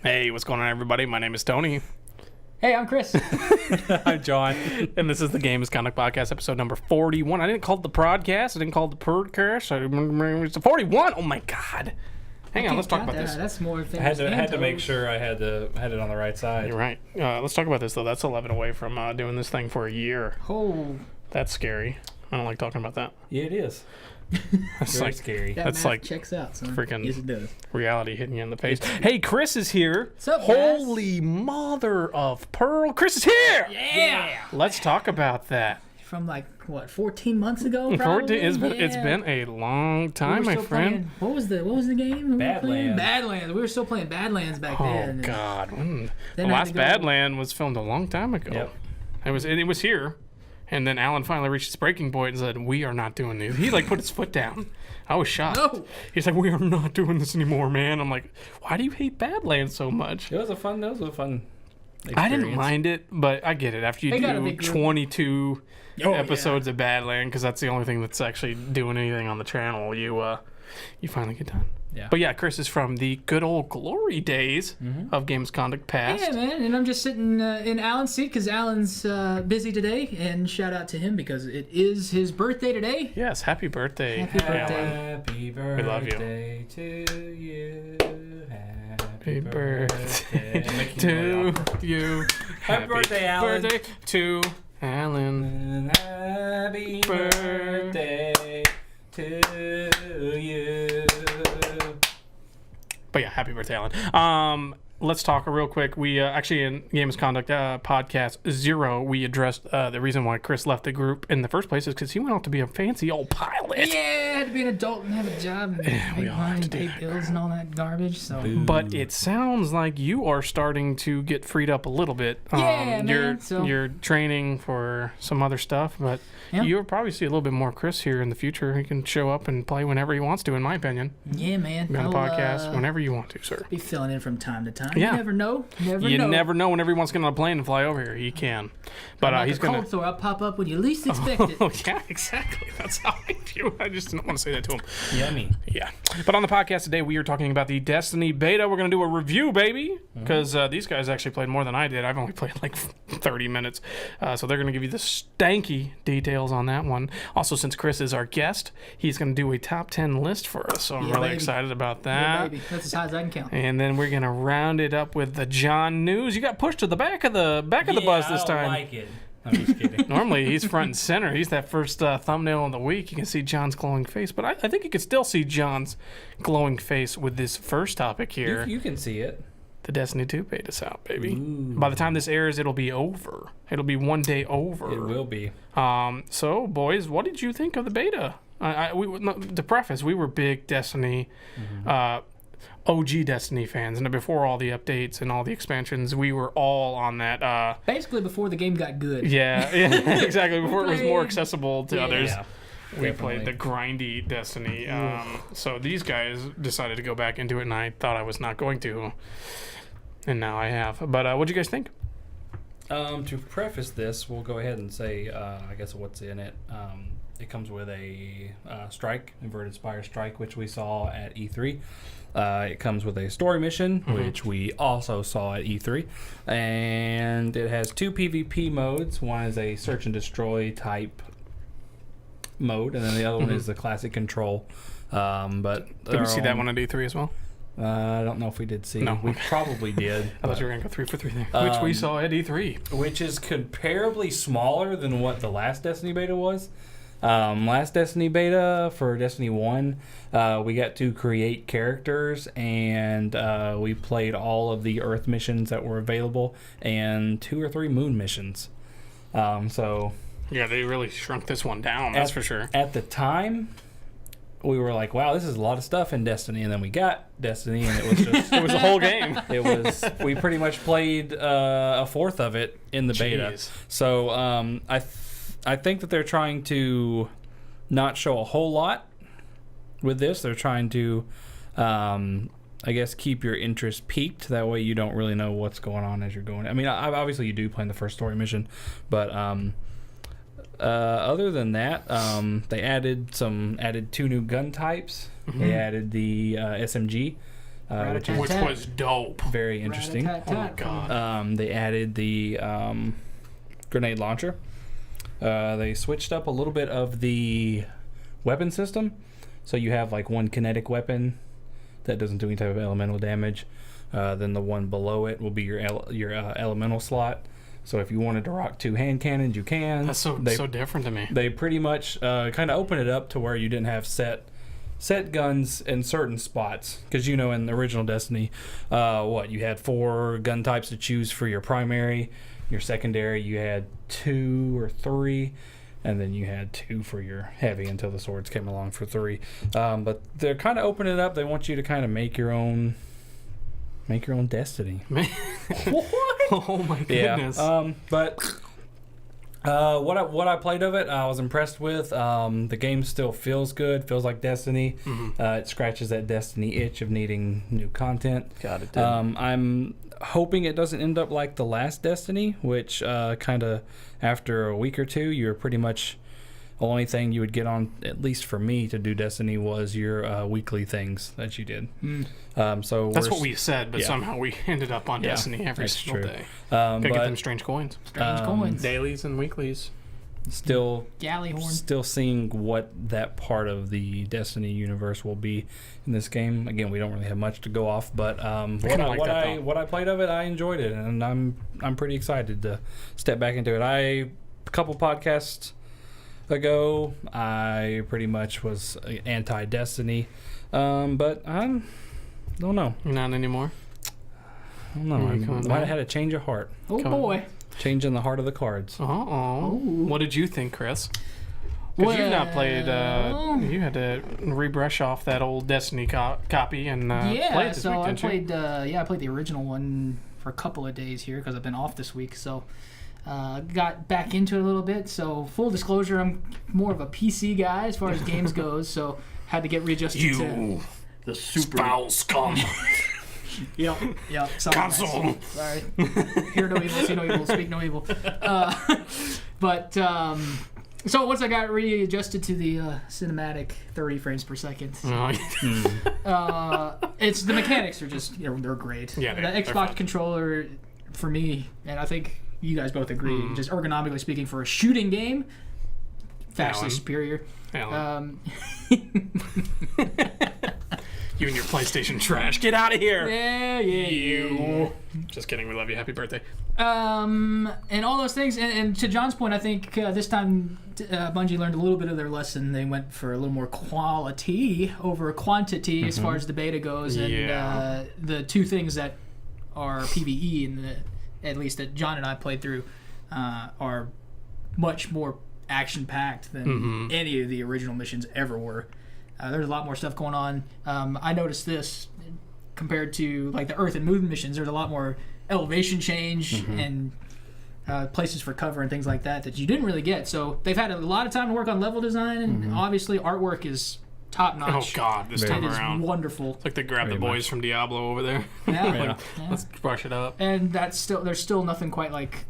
Hey, what's going on, everybody? My name is Tony. Hey, I'm Chris. I'm John. And this is the Misconduct Podcast, episode number 41. I didn't call it the podcast. I didn't call it the podcast. It's the 41. Oh, my God. Hang on, let's talk about this. That's more I had to make sure I had it on the right side. You're right. Let's talk about this, though. That's 11 away from doing this thing for a year. Oh. That's scary. I don't like talking about that. Yeah, it is. That's Very like scary. That That's math like checks out, son. freaking Yes, it does. reality hitting you in the face. Hey, Chris is here. What's up, guys? Holy mother of pearl. Chris is here. Yeah. Let's talk about that. From like, what, 14 months ago, probably? It's been a long time, my friend. What was the game? Badlands. Badlands. We were still playing Badlands back Oh then. God! The Then I had last to go- Badland was filmed a long time ago. Yep. It was here, and then Alan finally reached his breaking point and said, "We are not doing this." He like put his foot down. I was shocked. No. He's like, "We are not doing this anymore, man." I'm like, "Why do you hate Badlands so much?" It was a fun experience. I didn't mind it, but I get it. After you They got a do big group. 22 Oh, episodes of Badland, because that's the only thing that's actually doing anything on the channel, you finally get done. Yeah. But yeah, Chris is from the good old glory days of Misconduct past. Yeah, man. And I'm just sitting in Alan's seat because Alan's busy today. And shout out to him because it is his birthday today. Yes, happy birthday. Happy birthday. Happy birthday love you. to you. Happy birthday I'm making to noise. you. Happy birthday, Alan. Birthday to Alan. Happy birthday to you. But yeah, happy birthday, Alan. Let's talk real quick. We actually in Misconduct podcast 0, we addressed the reason why Chris left the group in the first place is because he went out to be a fancy old pilot. Yeah, I had to be an adult and have a job and we make all have money, to do pay that bills and all that garbage. So But it sounds like you are starting to get freed up a little bit. Yeah, man, You're training for some other stuff, but Yeah. you'll probably see a little bit more Chris here in the future. He can show up and play whenever he wants to, in my opinion. yeah, man. Be on the I'll, podcast whenever you want to, sir. be filling in from time to time. Yeah. You never know. You never know whenever he wants to get on a plane and fly over here. He can. But Like he's a going cold sore, I'll pop up when you least expect it. Oh, yeah, exactly. That's how I feel. I just didn't want to say that to him. Yummy. Yeah. But on the podcast today, we are talking about the Destiny beta. We're going to do a review, baby, because these guys actually played more than I did. I've only played like 30 minutes. So they're going to give you the stanky details on that one. Also, since Chris is our guest, he's going to do a top 10 list for us. So I'm Yeah, really baby. excited about Yeah, that. baby. That's as high as I can count. And then we're going to round it up with the JON NEWZ. You got pushed to the back of the bus this I time. don't like it. I'm just kidding. Normally, he's front and center. He's that first thumbnail of the week. You can see John's glowing face. But I think you can still see John's glowing face with this first topic here. You can see it. The Destiny 2 beta's out, baby. Ooh. By the time this airs, it'll be over. It'll be one day over. It will be. So, boys, what did you think of the beta? To preface, we were big Destiny, OG Destiny fans. And before all the updates and all the expansions, we were all on that... Basically, before the game got good. yeah, exactly. Before it was more accessible to Yeah. others. Yeah. We Definitely. played the grindy Destiny. So these guys decided to go back into it, and I thought I was not going to. And now I have. But what'd you guys think? To preface this, we'll go ahead and say, I guess what's in it. It comes with a strike, inverted spire strike, which we saw at E3. It comes with a story mission, which we also saw at E3. And it has 2 PvP modes. One is a search and destroy type mode, and then the other one is the classic control. But Did we see that one at E3 as well? I don't know if we did see. No. We probably did. I thought you were going to go 3 for 3 there. Which we saw at E3. Which is comparably smaller than what the last Destiny beta was. Last Destiny beta for Destiny 1, we got to create characters, and we played all of the Earth missions that were available and 2 or 3 Moon missions. So Yeah, they really shrunk this one down, that's for sure. at the time, we were like, wow, this is a lot of stuff in Destiny. And then we got Destiny, and it was just... It was a whole game. It was... We pretty much played a fourth of it in the beta. Jeez. So I think that they're trying to not show a whole lot with this. They're trying to, I guess, keep your interest piqued. That way you don't really know what's going on as you're going. I mean, obviously you do play in the first story mission, but... other than that, they added 2 new gun types. They added the SMG which is Which was dope. very interesting. Oh my god. They added the grenade launcher. They switched up a little bit of the weapon system. So you have like one kinetic weapon that doesn't do any type of elemental damage. Then the one below it will be your elemental slot. So if you wanted to rock 2 hand cannons, you can. That's so different to me. They pretty much kind of open it up to where you didn't have set guns in certain spots, because in the original Destiny, you had 4 gun types to choose for your primary. Your secondary, you had 2 or 3, and then you had 2 for your heavy until the swords came along for 3. But they're kind of opening it up. They want you to kind of make your own Destiny. What? Oh my goodness. Yeah. But what I played of it, I was impressed with. The game still feels good. Feels like Destiny. Mm-hmm. It scratches that Destiny itch of needing new content. Got it. I'm hoping it doesn't end up like the last Destiny, which kind of after a week or two, you're pretty much the only thing you would get on, at least for me, to do Destiny was your weekly things that you did. So That's what we said, but yeah. somehow we ended up on Yeah, Destiny every that's single true. day. but Gotta get them strange coins. Strange coins. Dailies and weeklies. still Galleyhorn. Still seeing what that part of the Destiny universe will be in this game. Again, we don't really have much to go off, but what I played of it, I enjoyed it, and I'm pretty excited to step back into it. A couple podcasts ago, I pretty much was anti-Destiny, but I don't know. Not anymore. I don't know. I coming might back? have had a change of heart. Oh Come boy. Change in the heart of the cards. Uh-oh. Ooh. What did you think, Chris? Because you've not played, Well- you had to rebrush off that old Destiny copy and play Yeah, it this so week, I didn't you? played. I played the original one for a couple of days here because I've been off this week. So got back into it a little bit. So full disclosure, I'm more of a PC guy as far as games goes. So had to get readjusted to. The super foul scum. Yep. Console. Sorry. Hear no evil, see no evil, speak no evil. So once I got readjusted to the cinematic 30 frames per second, it's the mechanics are just they're great. Yeah, the they're Xbox fun. controller for me, and I think you guys both agree, Mm. just ergonomically speaking, for a shooting game, vastly Alan. superior. Alan. You and your PlayStation trash. Get out of here. Yeah. You. Just kidding. We love you. Happy birthday. And all those things, and to John's point, I think this time Bungie learned a little bit of their lesson. They went for a little more quality over quantity as far as the beta goes, and Yeah. the two things that are PvE, at least that John and I played through, are much more action-packed than any of the original missions ever were. There's a lot more stuff going on. I noticed this compared to like the Earth and Moon missions. There's a lot more elevation change and places for cover and things like that you didn't really get. So they've had a lot of time to work on level design, and obviously artwork is top Oh, notch. God. This It time is around. wonderful. It's like they grabbed the Very boys from Diablo over there. Yeah. Yeah. Let's brush it up. And there's still nothing quite like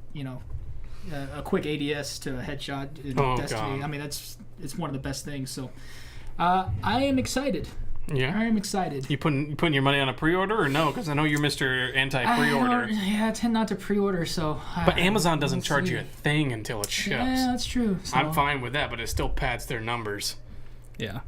a quick ADS to a headshot in Oh, Destiny. God. I mean it's one of the best things. So I am excited. I Yeah. am excited. You putting your money on a pre-order or no? Because I know you're Mr. Anti-pre-order. I tend not to pre-order, so. But Amazon doesn't we'll charge see. you a thing until it ships. Yeah, that's true. So, I'm fine with that, but it still pads their numbers. Yeah.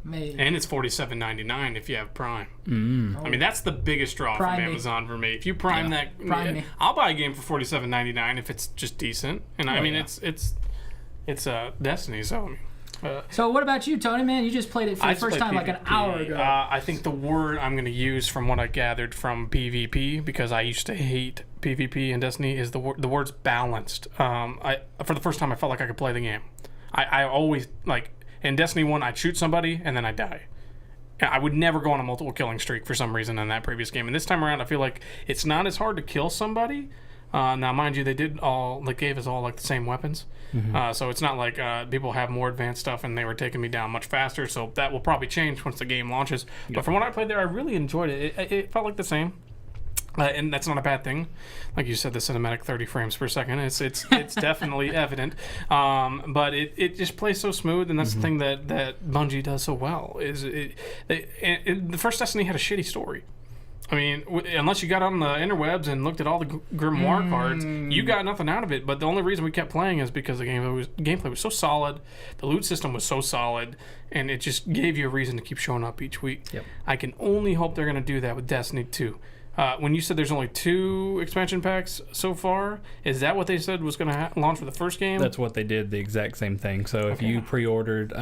And it's $47.99 if you have Prime. Oh. I mean, that's the biggest draw Prime from me. Amazon for me. If you Prime that, Prime me. I'll buy a game for $47.99 if it's just decent. And I mean, yeah. it's Destiny, so. So what about you, Tony? Man, you just played it for the just first played time like an PvP. hour ago. I think the word I'm going to use from what I gathered from PvP, because I used to hate PvP in Destiny, is the word's balanced. For the first time, I felt like I could play the game. I always, like, in Destiny 1, I'd shoot somebody and then I'd die. I would never go on a multiple killing streak for some reason in that previous game. And this time around, I feel like it's not as hard to kill somebody. Now, mind you, they gave us all like the same weapons. So it's not like people have more advanced stuff and they were taking me down much faster. So that will probably change once the game launches. But from what I played there, I really enjoyed it. It felt like the same. And that's not a bad thing. Like you said, the cinematic 30 frames per second, it's definitely evident. But it just plays so smooth, and that's the thing that Bungie does so well. The first Destiny had a shitty story. I mean, unless you got on the interwebs and looked at all the Grimoire cards, you got nothing out of it. But the only reason we kept playing is because the gameplay was so solid, the loot system was so solid, and it just gave you a reason to keep showing up each week. Yep. I can only hope they're going to do that with Destiny 2. When you said there's only 2 expansion packs so far, is that what they said was going to launch for the first game? That's what they did, the exact same thing. So if you pre-ordered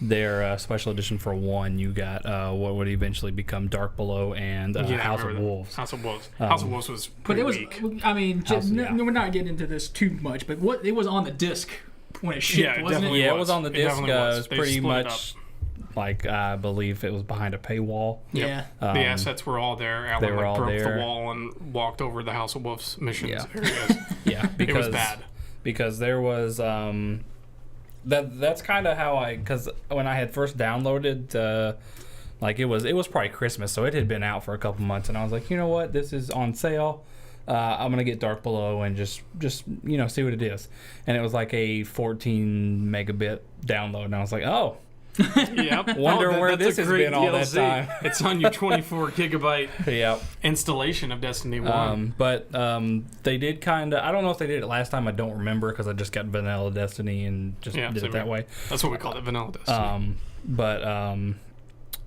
their special edition for 1, you got what would eventually become Dark Below and House of Wolves. House of Wolves. House of Wolves was pretty weak. I mean, we're not getting into this too much, but it was on the disc when it shipped, wasn't it? Yeah, it was on the disc. It was They pretty split it much like I believe it was behind a paywall. Yeah. The assets were all there. Alan they were all broke there. the wall and walked over the House of Wolves missions Yeah. areas. Yeah, because it was bad. Because there was that's kind of how because when I had first downloaded like it was probably Christmas, so it had been out for a couple months, and I was like, you know what, this is on sale. I'm gonna get Dark Below and just see what it is, and it was like a 14 megabit download, and I was like, oh. Yep. Wonder where this has been all that time. It's on your 24 gigabyte Yep. installation of Destiny 1. But they did kind of. I don't know if they did it last time. I don't remember because I just got Vanilla Destiny and just did it that way. That's what we called it, Vanilla Destiny. But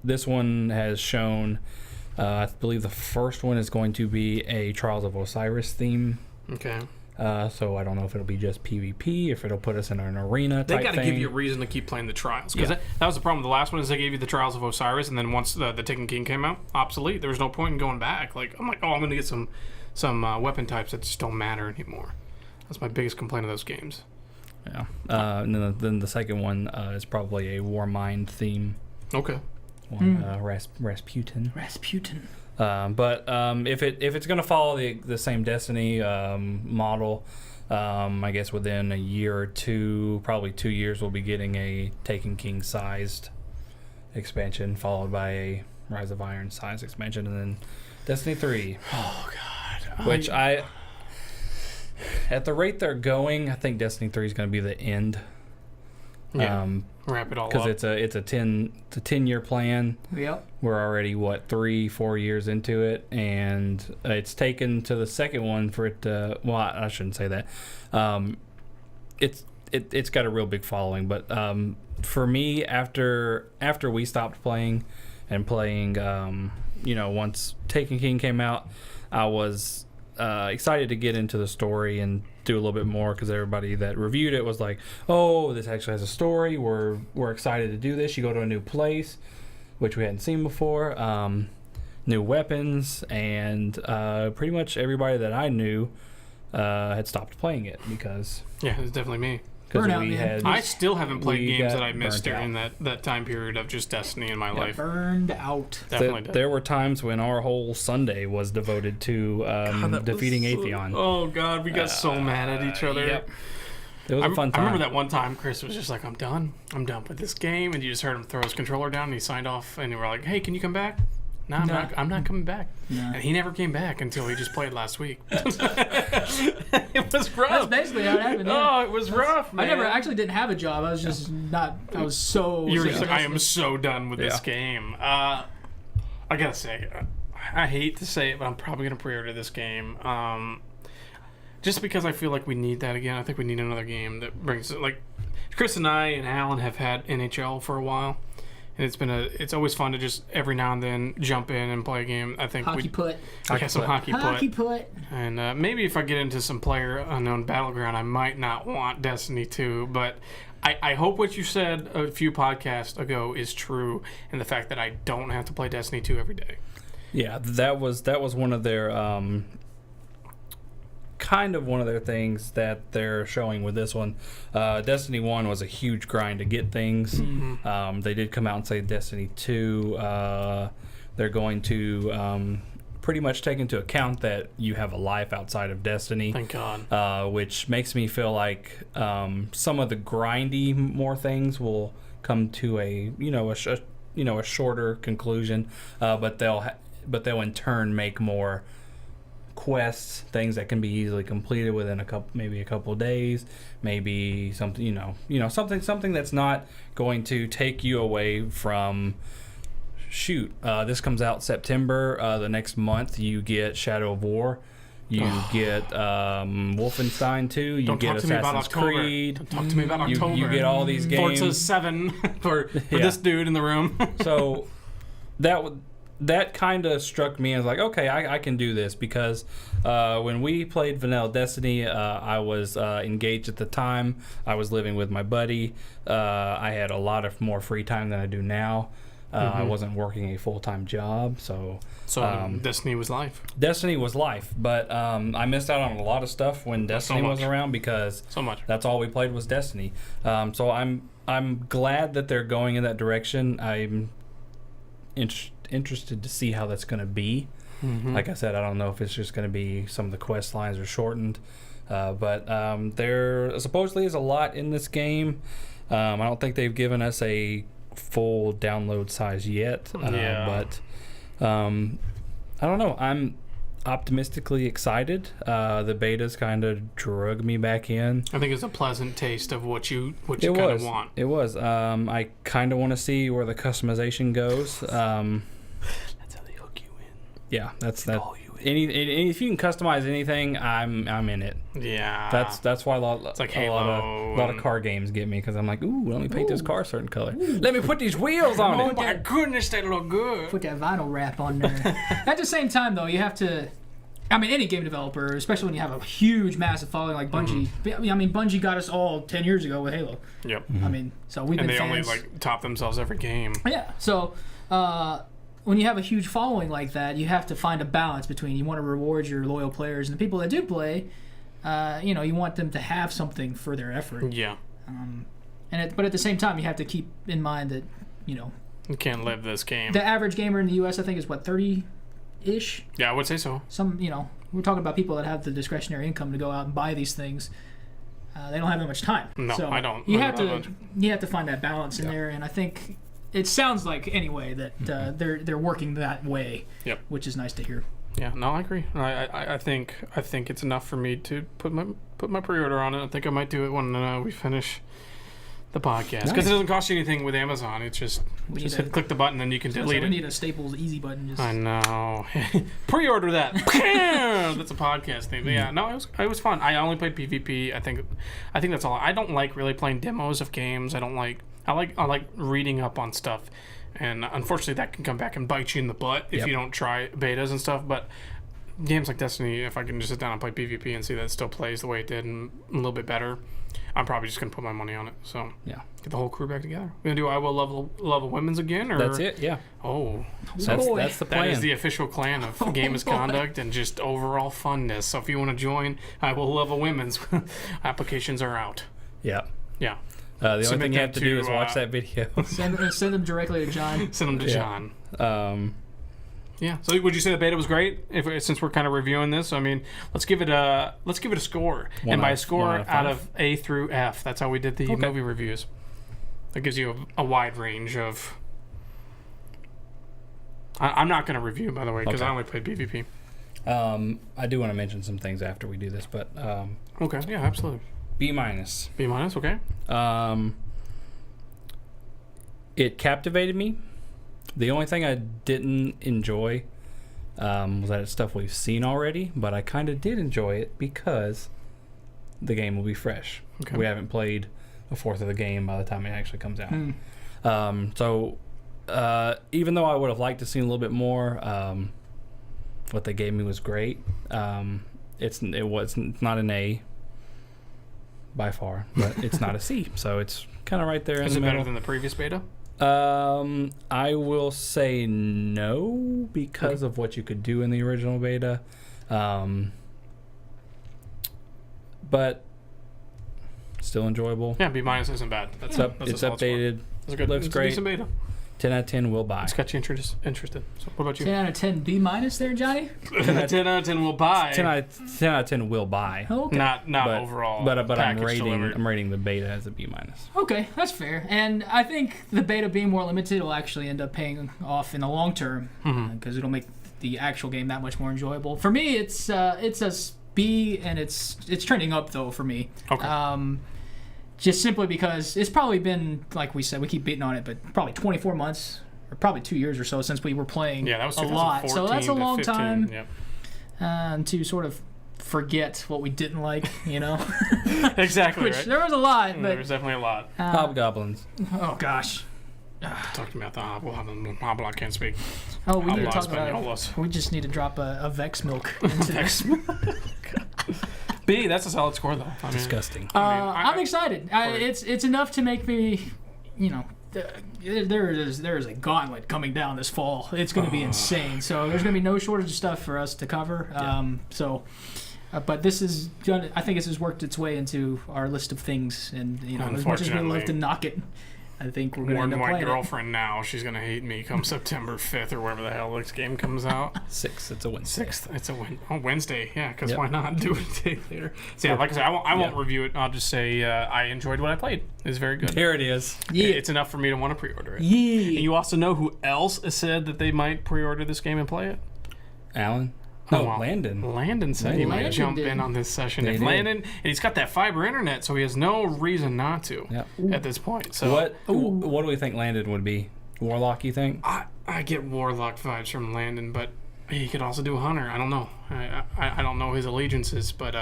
this one has shown. I believe the first one is going to be a Trials of Osiris theme. Okay. So I don't know if it'll be just PvP, if it'll put us in an arena type They got to thing. give you a reason to keep playing the Trials. Because that was the problem with the last one is they gave you the Trials of Osiris, and then once the Taken King came out, obsolete. There was no point in going back. I'm going to get some weapon types that just don't matter anymore. That's my biggest complaint of those games. Yeah. And then the second one is probably a Warmind theme. Okay. One, Rasputin. But if it's going to follow the same Destiny model, I guess within a year or two, probably 2 years, we'll be getting a Taken King sized expansion, followed by a Rise of Iron sized expansion, and then Destiny 3. Oh God! Which at the rate they're going, I think Destiny 3 is going to be the end. Yeah. Wrap it all up. Because it's a 10-year plan. Yep. We're already 3-4 years into it, and it's taken to the second one for it to. Well, I shouldn't say that. It's got a real big following, but for me, after we stopped playing, once Taken King came out, I was excited to get into the story and do a little bit more because everybody that reviewed it was like, oh, this actually has a story, we're excited to do this. You go to a new place, which we hadn't seen before, new weapons, and pretty much everybody that I knew had stopped playing it because it's definitely me. I still haven't played games that I missed during that time period of just Destiny in my life. Burned out. Definitely there were times when our whole Sunday was devoted to defeating Atheon. Oh God, we got so mad at each other. Yep. It was a fun time. I remember that one time Chris was just like, I'm done with this game, and you just heard him throw his controller down and he signed off, and you were like, hey, can you come back? No, I'm not coming back. No. And he never came back until he just played last week. It was rough. That's basically how it happened. Yeah. Oh, it was rough, man. I actually didn't have a job. I was just not. I was so. You were just like, I am so done with this game. I gotta say, I hate to say it, but I'm probably gonna pre-order this game. Just because I feel like we need that again. I think we need another game that brings it. Like Chris and I and Alan have had NHL for a while. And it's always fun to just every now and then jump in and play a game. I think hockey put. Hockey put. And maybe if I get into some Player Unknown Battleground, I might not want Destiny 2. But I hope what you said a few podcasts ago is true, and the fact that I don't have to play Destiny 2 every day. Yeah, that was one of their kind of one of their things that they're showing with this one. Destiny 1 was a huge grind to get things. Mm-hmm. They did come out and say Destiny 2, they're going to pretty much take into account that you have a life outside of Destiny. Thank God. Which makes me feel like some of the grindy more things will come to a shorter conclusion, but they'll in turn make more quests, things that can be easily completed within a couple of days, maybe something something that's not going to take you away from This comes out September. The next month you get Shadow of War. You get Wolfenstein 2. You Don't get talk to me about Assassin's October. Creed. Don't talk to me about October. You get all these games. Forza 7 for Yeah. this dude in the room. So that kind of struck me as like, okay, I can do this, because when we played Vanilla Destiny, I was engaged at the time. I was living with my buddy. I had a lot of more free time than I do now. I wasn't working a full-time job, so Destiny was life. Destiny was life, but I missed out on a lot of stuff when Destiny was around, because that's all we played was Destiny. So I'm glad that they're going in that direction. I'm interested to see how that's going to be. Like I said, I don't know if it's just going to be some of the quest lines are shortened, but there supposedly is a lot in this game. I don't think they've given us a full download size yet, but I don't know. I'm optimistically excited. The betas kind of drug me back in. I think it's a pleasant taste of what you kind of want. It was. I kind of want to see where the customization goes. That's how they hook you in. Yeah, that's that. If you can customize anything, I'm in it. Yeah. That's why a lot of car games get me, because I'm like, ooh, let me paint this car a certain color. Let me put these wheels on it. Oh my goodness, they look good. Put that vinyl wrap on there. At the same time, though, you have to. I mean, any game developer, especially when you have a huge, massive following like Bungie. I mean, Bungie got us all 10 years ago with Halo. Yep. I mean, so we've been fans. Only top themselves every game. Yeah. So when you have a huge following like that, you have to find a balance between, you want to reward your loyal players and the people that do play. You want them to have something for their effort. Yeah. But at the same time, you have to keep in mind that you can't live this game. The average gamer in the U.S. I think is what, 30-ish. Yeah, I would say so. We're talking about people that have the discretionary income to go out and buy these things. They don't have that much time. No, so I don't. You have to find that balance in there, and I think it sounds like anyway that they're working that way. Yep. Which is nice to hear. Yeah, no, I agree. I think it's enough for me to put my pre-order on it. I think I might do it when we finish the podcast, because it doesn't cost you anything with Amazon. It's just click the button and you can delete it. We need a Staples easy button. I know. Pre-order that. That's a podcast thing. But yeah, no, it was fun. I only played PvP. I think that's all. I don't like really playing demos of games. I like reading up on stuff, and unfortunately that can come back and bite you in the butt if you don't try betas and stuff. But games like Destiny, if I can just sit down and play PvP and see that it still plays the way it did and a little bit better, I'm probably just gonna put my money on it. So get the whole crew back together. We're gonna do I Will Level Women's again, or that's it? Yeah. Oh, that's the plan. That is the official clan of Game Misconduct and just overall funness. So if you want to join I Will Level Women's, applications are out. Yeah. Yeah. The only thing you have to do is watch that video. Send them directly to John. Send them to John. Yeah. So would you say the beta was great? Since we're kind of reviewing this, I mean, let's give it a score. And by a score out of A through F, that's how we did the movie reviews. That gives you a wide range of. I'm not going to review, by the way, because I only played PvP. I do want to mention some things after we do this, but okay. Yeah, absolutely. B minus. B minus. Okay. It captivated me. The only thing I didn't enjoy was that it's stuff we've seen already, but I kind of did enjoy it because the game will be fresh. Okay. We haven't played a fourth of the game by the time it actually comes out. So even though I would have liked to see a little bit more, what they gave me was great. It's not an A by far, but it's not a C, so it's kind of right there in the middle. Is it better than the previous beta? I will say no, because of what you could do in the original beta. But still enjoyable. Yeah, B minus isn't bad. It's updated. Looks great. Decent beta. 10 out of 10 will buy. It's got you interested. So what about you? 10 out of 10 B minus there, Johnny? 10 out of 10 will buy. 10 out of 10 will buy. Oh, okay. Not overall. But I'm rating the beta as a B minus. Okay, that's fair. And I think the beta being more limited will actually end up paying off in the long term, because it'll make the actual game that much more enjoyable. For me, it's a B, and it's trending up though for me. Okay. Just simply because it's probably been, like we said, we keep beating on it, but probably 24 months or probably 2 years or so since we were playing. Yeah, that was a lot. So that's a 2014 to long 15. time Yep. to sort of forget what we didn't like, you know. Exactly. Which right. there was a lot, but There was definitely a lot. Hobgoblins. oh gosh. Talking about the hobgoblin, I can't speak. Oh, we need to Habla talk about. Españolos. We just need to drop a Vex milk into this. B, that's a solid score though. I mean, Disgusting. I'm excited. It's enough to make me, you know, there is a gauntlet coming down this fall. It's going to be insane. So there's going to be no shortage of stuff for us to cover. But this is I think this has worked its way into our list of things, and you know, as much as we love to knock it, I think we're going to end up my playing girlfriend now, she's going to hate me come September 5th or wherever the hell this game comes out. 6th. It's a Wednesday. 6th. It's a Wednesday. Yeah, because why not do it a day later? So yeah, like I said, I won't review it. I'll just say I enjoyed what I played. It was very good. Here it is. Yeah. It's enough for me to want to pre-order it. Yeah. And you also know who else has said that they might pre-order this game and play it? Alan. Oh, No, wow. Landon. Landon said he might Landon jump did. in on this session. They If did. Landon, and he's got that fiber internet, so he has no reason not to Yep. at this point. So What do we think Landon would be? Warlock, you think? I get Warlock vibes from Landon, but he could also do Hunter. I don't know. I don't know his allegiances, but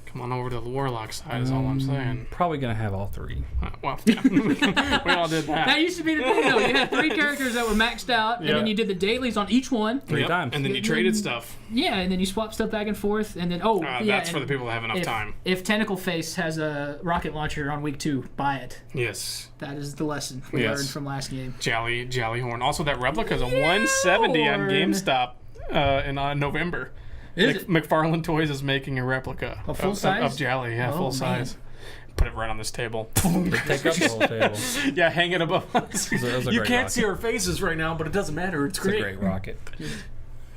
come on over to the Warlock side is all I'm saying. Probably gonna have all three. Well, yeah. We all did that. That used to be the thing, though. You had 3 characters that were maxed out, and then you did the dailies on each one. Three times. And then you traded stuff. Yeah, and then you swap stuff back and forth, and then That's for and the people that have enough time. If Tentacle Face has a rocket launcher on week 2, buy it. Yes. That is the lesson we learned from last game. Jolly Horn. Also, that replica is a 170 on Horn. GameStop in November. Is it? McFarlane Toys is making a replica A full of size? Jolly. Yeah, Oh, full man. size. Put it right on this table. Take up the whole table. Yeah, hang it above us. It was a You great can't rocket. see our faces right now, but it doesn't matter. It's It's a great. great rocket.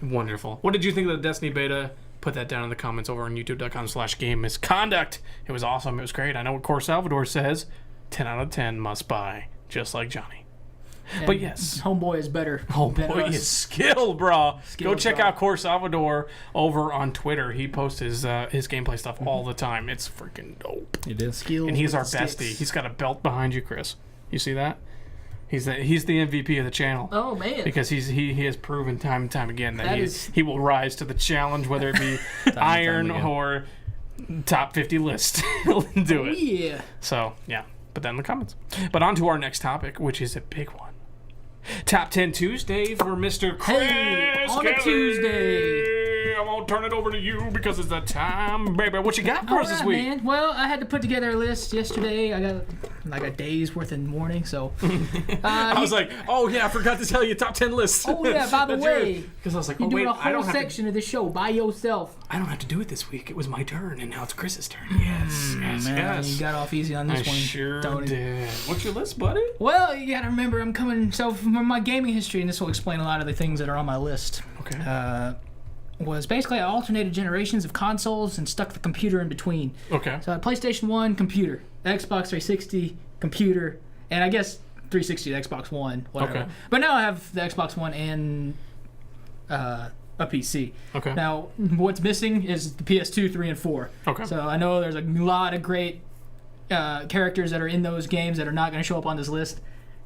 Wonderful. What did you think of the Destiny beta? Put that down in the comments over on youtube.com/game misconduct. It was awesome. It was great. I know what Core Salvador says. 10 out of 10 must buy. Just like Johnny. But And yes. Homeboy is better. Oh than boy, us. is skilled, bro. Go check bro. out Core Salvador over on Twitter. He posts his gameplay stuff all the time. It's freaking dope. It is. Skills And he's with our the bestie. sticks. He's got a belt behind you, Chris. You see that? He's the MVP of the channel. Oh man. Because he has proven time and time again that That is- he will rise to the challenge, whether it be and iron time again. or top 50 list. He'll do it. Yeah. So, yeah. Put that in the comments. But on to our next topic, which is a big one. Top 10 Tuesday for Mr. Chris Hey, on a Kelly. Tuesday. I'm going to turn it over to you because it's that time, baby. What you got for us this Alright, week? man. Well, I had to put together a list yesterday. I got like a day's worth in morning, so. I was like, oh, yeah, I forgot to tell you top 10 list. Oh yeah, by the way, Because I was like, you're oh, wait, doing a I whole don't have to section of the show by yourself. I don't have to do it this week. It was my turn, and now it's Chris's turn. Yes, yes, Man, yes. you got off easy on I this one. sure Tony. did. What's your list, buddy? Well, you gotta remember, I'm coming. So from my gaming history, and this will explain a lot of the things that are on my list. Okay. Was basically I alternated generations of consoles and stuck the computer in between. Okay. So I had PlayStation 1, computer, Xbox 360, computer, and I guess 360 to Xbox One, whatever. Okay. But now I have the Xbox One and a PC. Okay. Now, what's missing is the PS2, 3, and 4. Okay. So I know there's a lot of great characters that are in those games that are not going to show up on this list.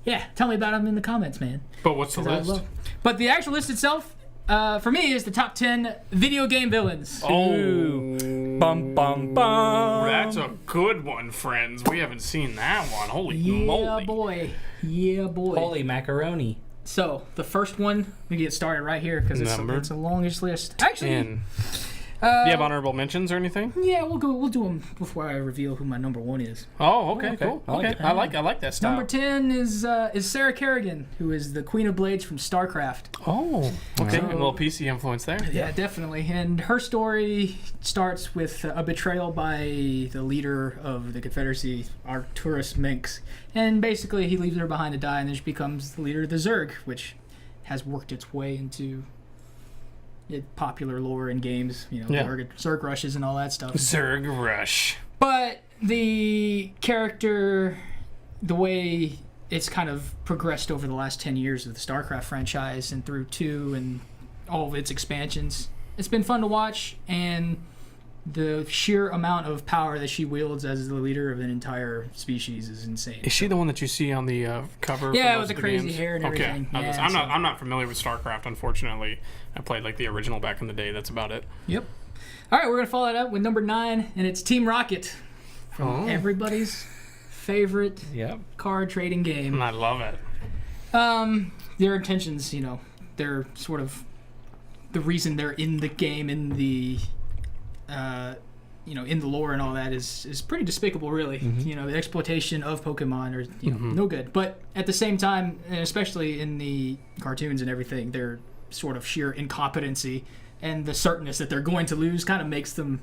Yeah, tell me about them in the comments, man. But what's the 'Cause I list? love- But the actual list itself, for me, is the top 10 video game villains. Oh, Bum bum bum. that's a good one, friends. We haven't seen that one. Holy Yeah, moly. boy. Yeah, boy. Holy macaroni. So, the first one, we get started right here because Number it's the longest list. Actually, 10. Do you have honorable mentions or anything? yeah, we'll do them before I reveal who my number 1 is. Oh, okay, Okay. cool. I like Okay, it. I like that style. Number 10 is Sarah Kerrigan, who is the Queen of Blades from StarCraft. Oh, okay. So- A little PC influence there. Yeah, definitely. And her story starts with a betrayal by the leader of the Confederacy, Arcturus Menks. And basically, he leaves her behind to die, and then she becomes the leader of the Zerg, which has worked its way into popular lore in games, you know, Yeah. Zerg rushes and all that stuff. Zerg Rush. But the character, the way it's kind of progressed over the last 10 years of the StarCraft franchise and through 2 and all of its expansions, it's been fun to watch, and the sheer amount of power that she wields as the leader of an entire species is insane. Is she the one that you see on the cover? Yeah, for with the most of crazy games? hair and everything. Okay, Yeah, I'm not familiar with StarCraft, unfortunately. I played like the original back in the day. That's about it. Yep. All right, we're gonna follow that up with number 9, and it's Team Rocket from everybody's favorite card trading game. I love it. Their intentions, they're sort of the reason they're in the game, in the in the lore and all that is pretty despicable, really. The exploitation of Pokemon are no good. But at the same time, and especially in the cartoons and everything, their sort of sheer incompetency and the certainness that they're going to lose kind of makes them,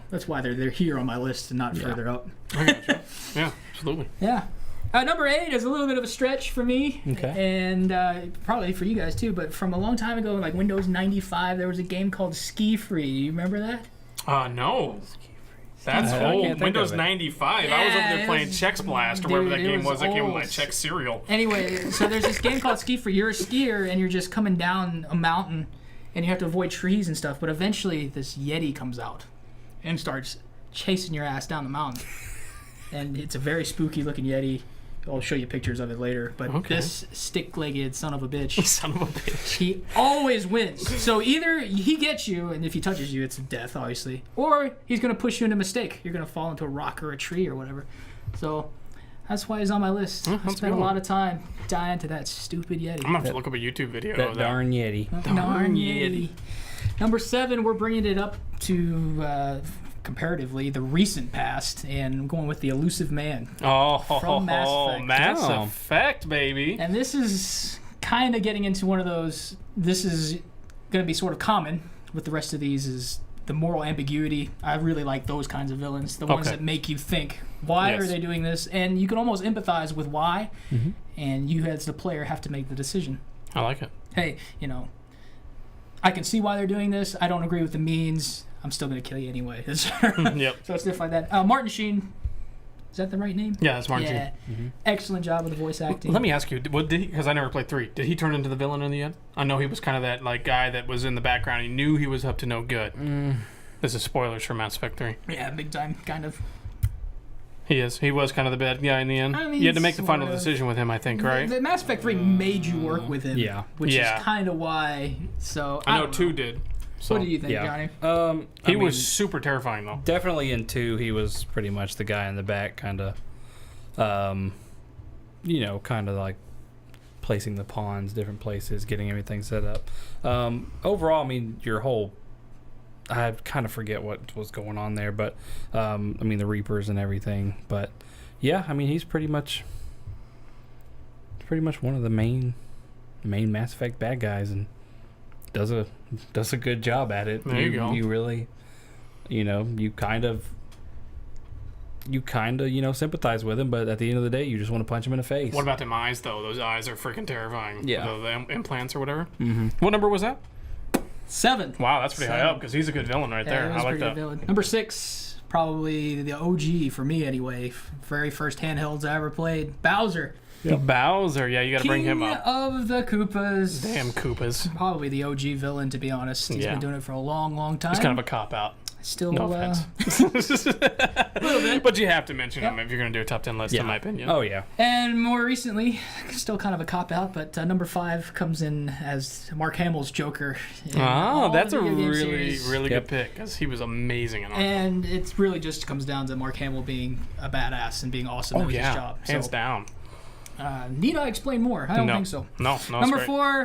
that's why they're here on my list and not further up. I gotcha. Yeah, absolutely. Yeah. Number 8 is a little bit of a stretch for me, and probably for you guys too, but from a long time ago, like Windows 95, there was a game called Ski Free. Do you remember that? No. That's old. Windows 95. I was over there playing Chex Blast or whatever that game was. That came with my Chex cereal. Anyway, so there's this game called Ski Free. You're a skier, and you're just coming down a mountain, and you have to avoid trees and stuff, but eventually this Yeti comes out and starts chasing your ass down the mountain. And it's a very spooky looking Yeti. I'll show you pictures of it later. But this stick-legged son of a bitch, he always wins. So either he gets you, and if he touches you, it's death, obviously. Or he's going to push you into a mistake. You're going to fall into a rock or a tree or whatever. So that's why he's on my list. I spent a lot of time dying to that stupid Yeti. I'm going to have to look up a YouTube video that of that. darn Yeti. Darn Yeti. Number 7, we're bringing it up to... comparatively the recent past, and going with the Elusive Man from Mass Effect. Mass Effect, baby. And this is kind of getting into one of those, this is going to be sort of common with the rest of these, is the moral ambiguity. I really like those kinds of villains, the ones that make you think, why are they doing this? And you can almost empathize with why, and you as the player have to make the decision. I like it. Hey, I can see why they're doing this. I don't agree with the means. I'm still going to kill you anyway. Yep. So it's stuff like that. Martin Sheen. Is that the right name? Yeah, that's Martin Sheen. Excellent job with the voice acting. Let me ask you, because I never played 3, did he turn into the villain in the end? I know he was kind of that like guy that was in the background. He knew he was up to no good. This is spoilers for Mass Effect 3. Yeah, big time, kind of. He is. He was kind of the bad guy in the end. You had to make the final decision with him, I think, right? The Mass Effect 3 made you work with him. Yeah. Which is kind of why. So I know 2 did. So, what do you think, Johnny? He was super terrifying, though. Definitely in 2, he was pretty much the guy in the back, kind of, kind of like placing the pawns, different places, getting everything set up. Overall, I mean, I kind of forget what was going on there, but, the Reapers and everything. But, yeah, I mean, he's pretty much one of the main Mass Effect bad guys, and does a good job at it. There you go. You really, you kind of sympathize with him, but at the end of the day, you just want to punch him in the face. What about them eyes, though? Those eyes are freaking terrifying. Yeah. The implants or whatever. What number was that? 7. Wow, that's pretty high up, because he's a good villain right there. I like that. Villain. Number 6, probably the OG for me anyway. Very first handhelds I ever played. Bowser. Yep. Bowser, yeah, you got to bring him up. King of the Koopas. Damn Koopas. Probably the OG villain, to be honest. He's been doing it for a long, long time. It's kind of a cop-out. Still, no offense. a little bit. But you have to mention him if you're going to do a top 10 list, in my opinion. Oh, yeah. And more recently, still kind of a cop-out, but number 5 comes in as Mark Hamill's Joker. That's a really good pick, because he was amazing in it. And it really just comes down to Mark Hamill being a badass and being awesome at his job. Hands down. Need I explain more? I don't think so. No, number 4,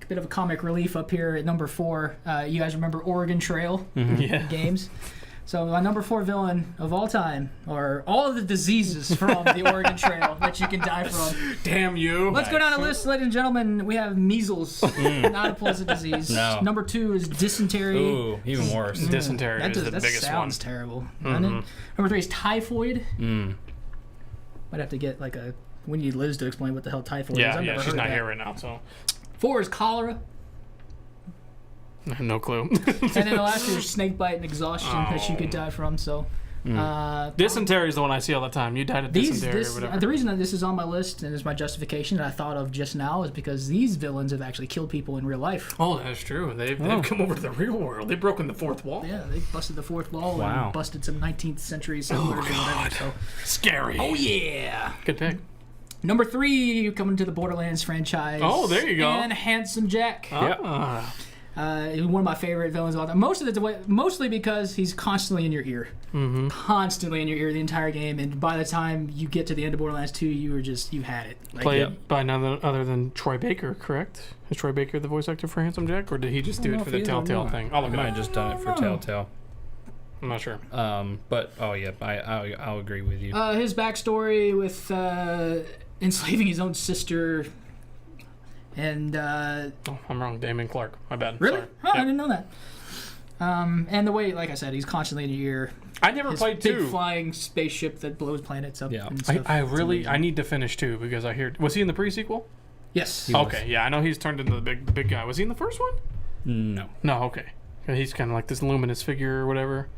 a bit of a comic relief up here at number 4. You guys remember Oregon Trail games? So my number 4 villain of all time are all of the diseases from the Oregon Trail that you can die from. Damn you. Let's go down the list, ladies and gentlemen. We have measles, not a pleasant disease. No. Number 2 is dysentery. Ooh, even worse. Dysentery is the biggest one. That sounds terrible. Number 3 is typhoid. Might have to get we need Liz to explain what the hell typhoid is. I've never she's heard not of that. here right now, so. 4 is cholera. No clue. And then the last 2 is snake bite and exhaustion that you could die from. So Dysentery is the one I see all the time. You died of dysentery or whatever. The reason that this is on my list and is my justification that I thought of just now is because these villains have actually killed people in real life. Oh, that's true. They've come over to the real world. They've broken the fourth wall. Yeah, they busted the fourth wall and busted some 19th century settlers or whatever. So. Scary. Oh, yeah. Good pick. Number 3, coming to the Borderlands franchise. Oh, there you go. And Handsome Jack. Yeah. One of my favorite villains of all time. Mostly because he's constantly in your ear. Mm-hmm. Constantly in your ear the entire game. And by the time you get to the end of Borderlands 2, you had it. Played by none other than Troy Baker, correct? Is Troy Baker the voice actor for Handsome Jack? Or did he just do it for the Telltale thing? I might have just done it for Telltale. I'm not sure. But, I'll agree with you. His backstory with enslaving his own sister... And I'm wrong. Damon Clark. My bad. Really? Sorry. Oh, I didn't know that. And the way, like I said, he's constantly in your ear. I never played 2. Big flying spaceship that blows planets up. Yeah. And stuff. I need to finish 2 because I hear. Was he in the pre-sequel? Yes. Okay. Yeah, I know he's turned into the big guy. Was he in the first one? No. No. Okay. He's kind of like this luminous figure or whatever.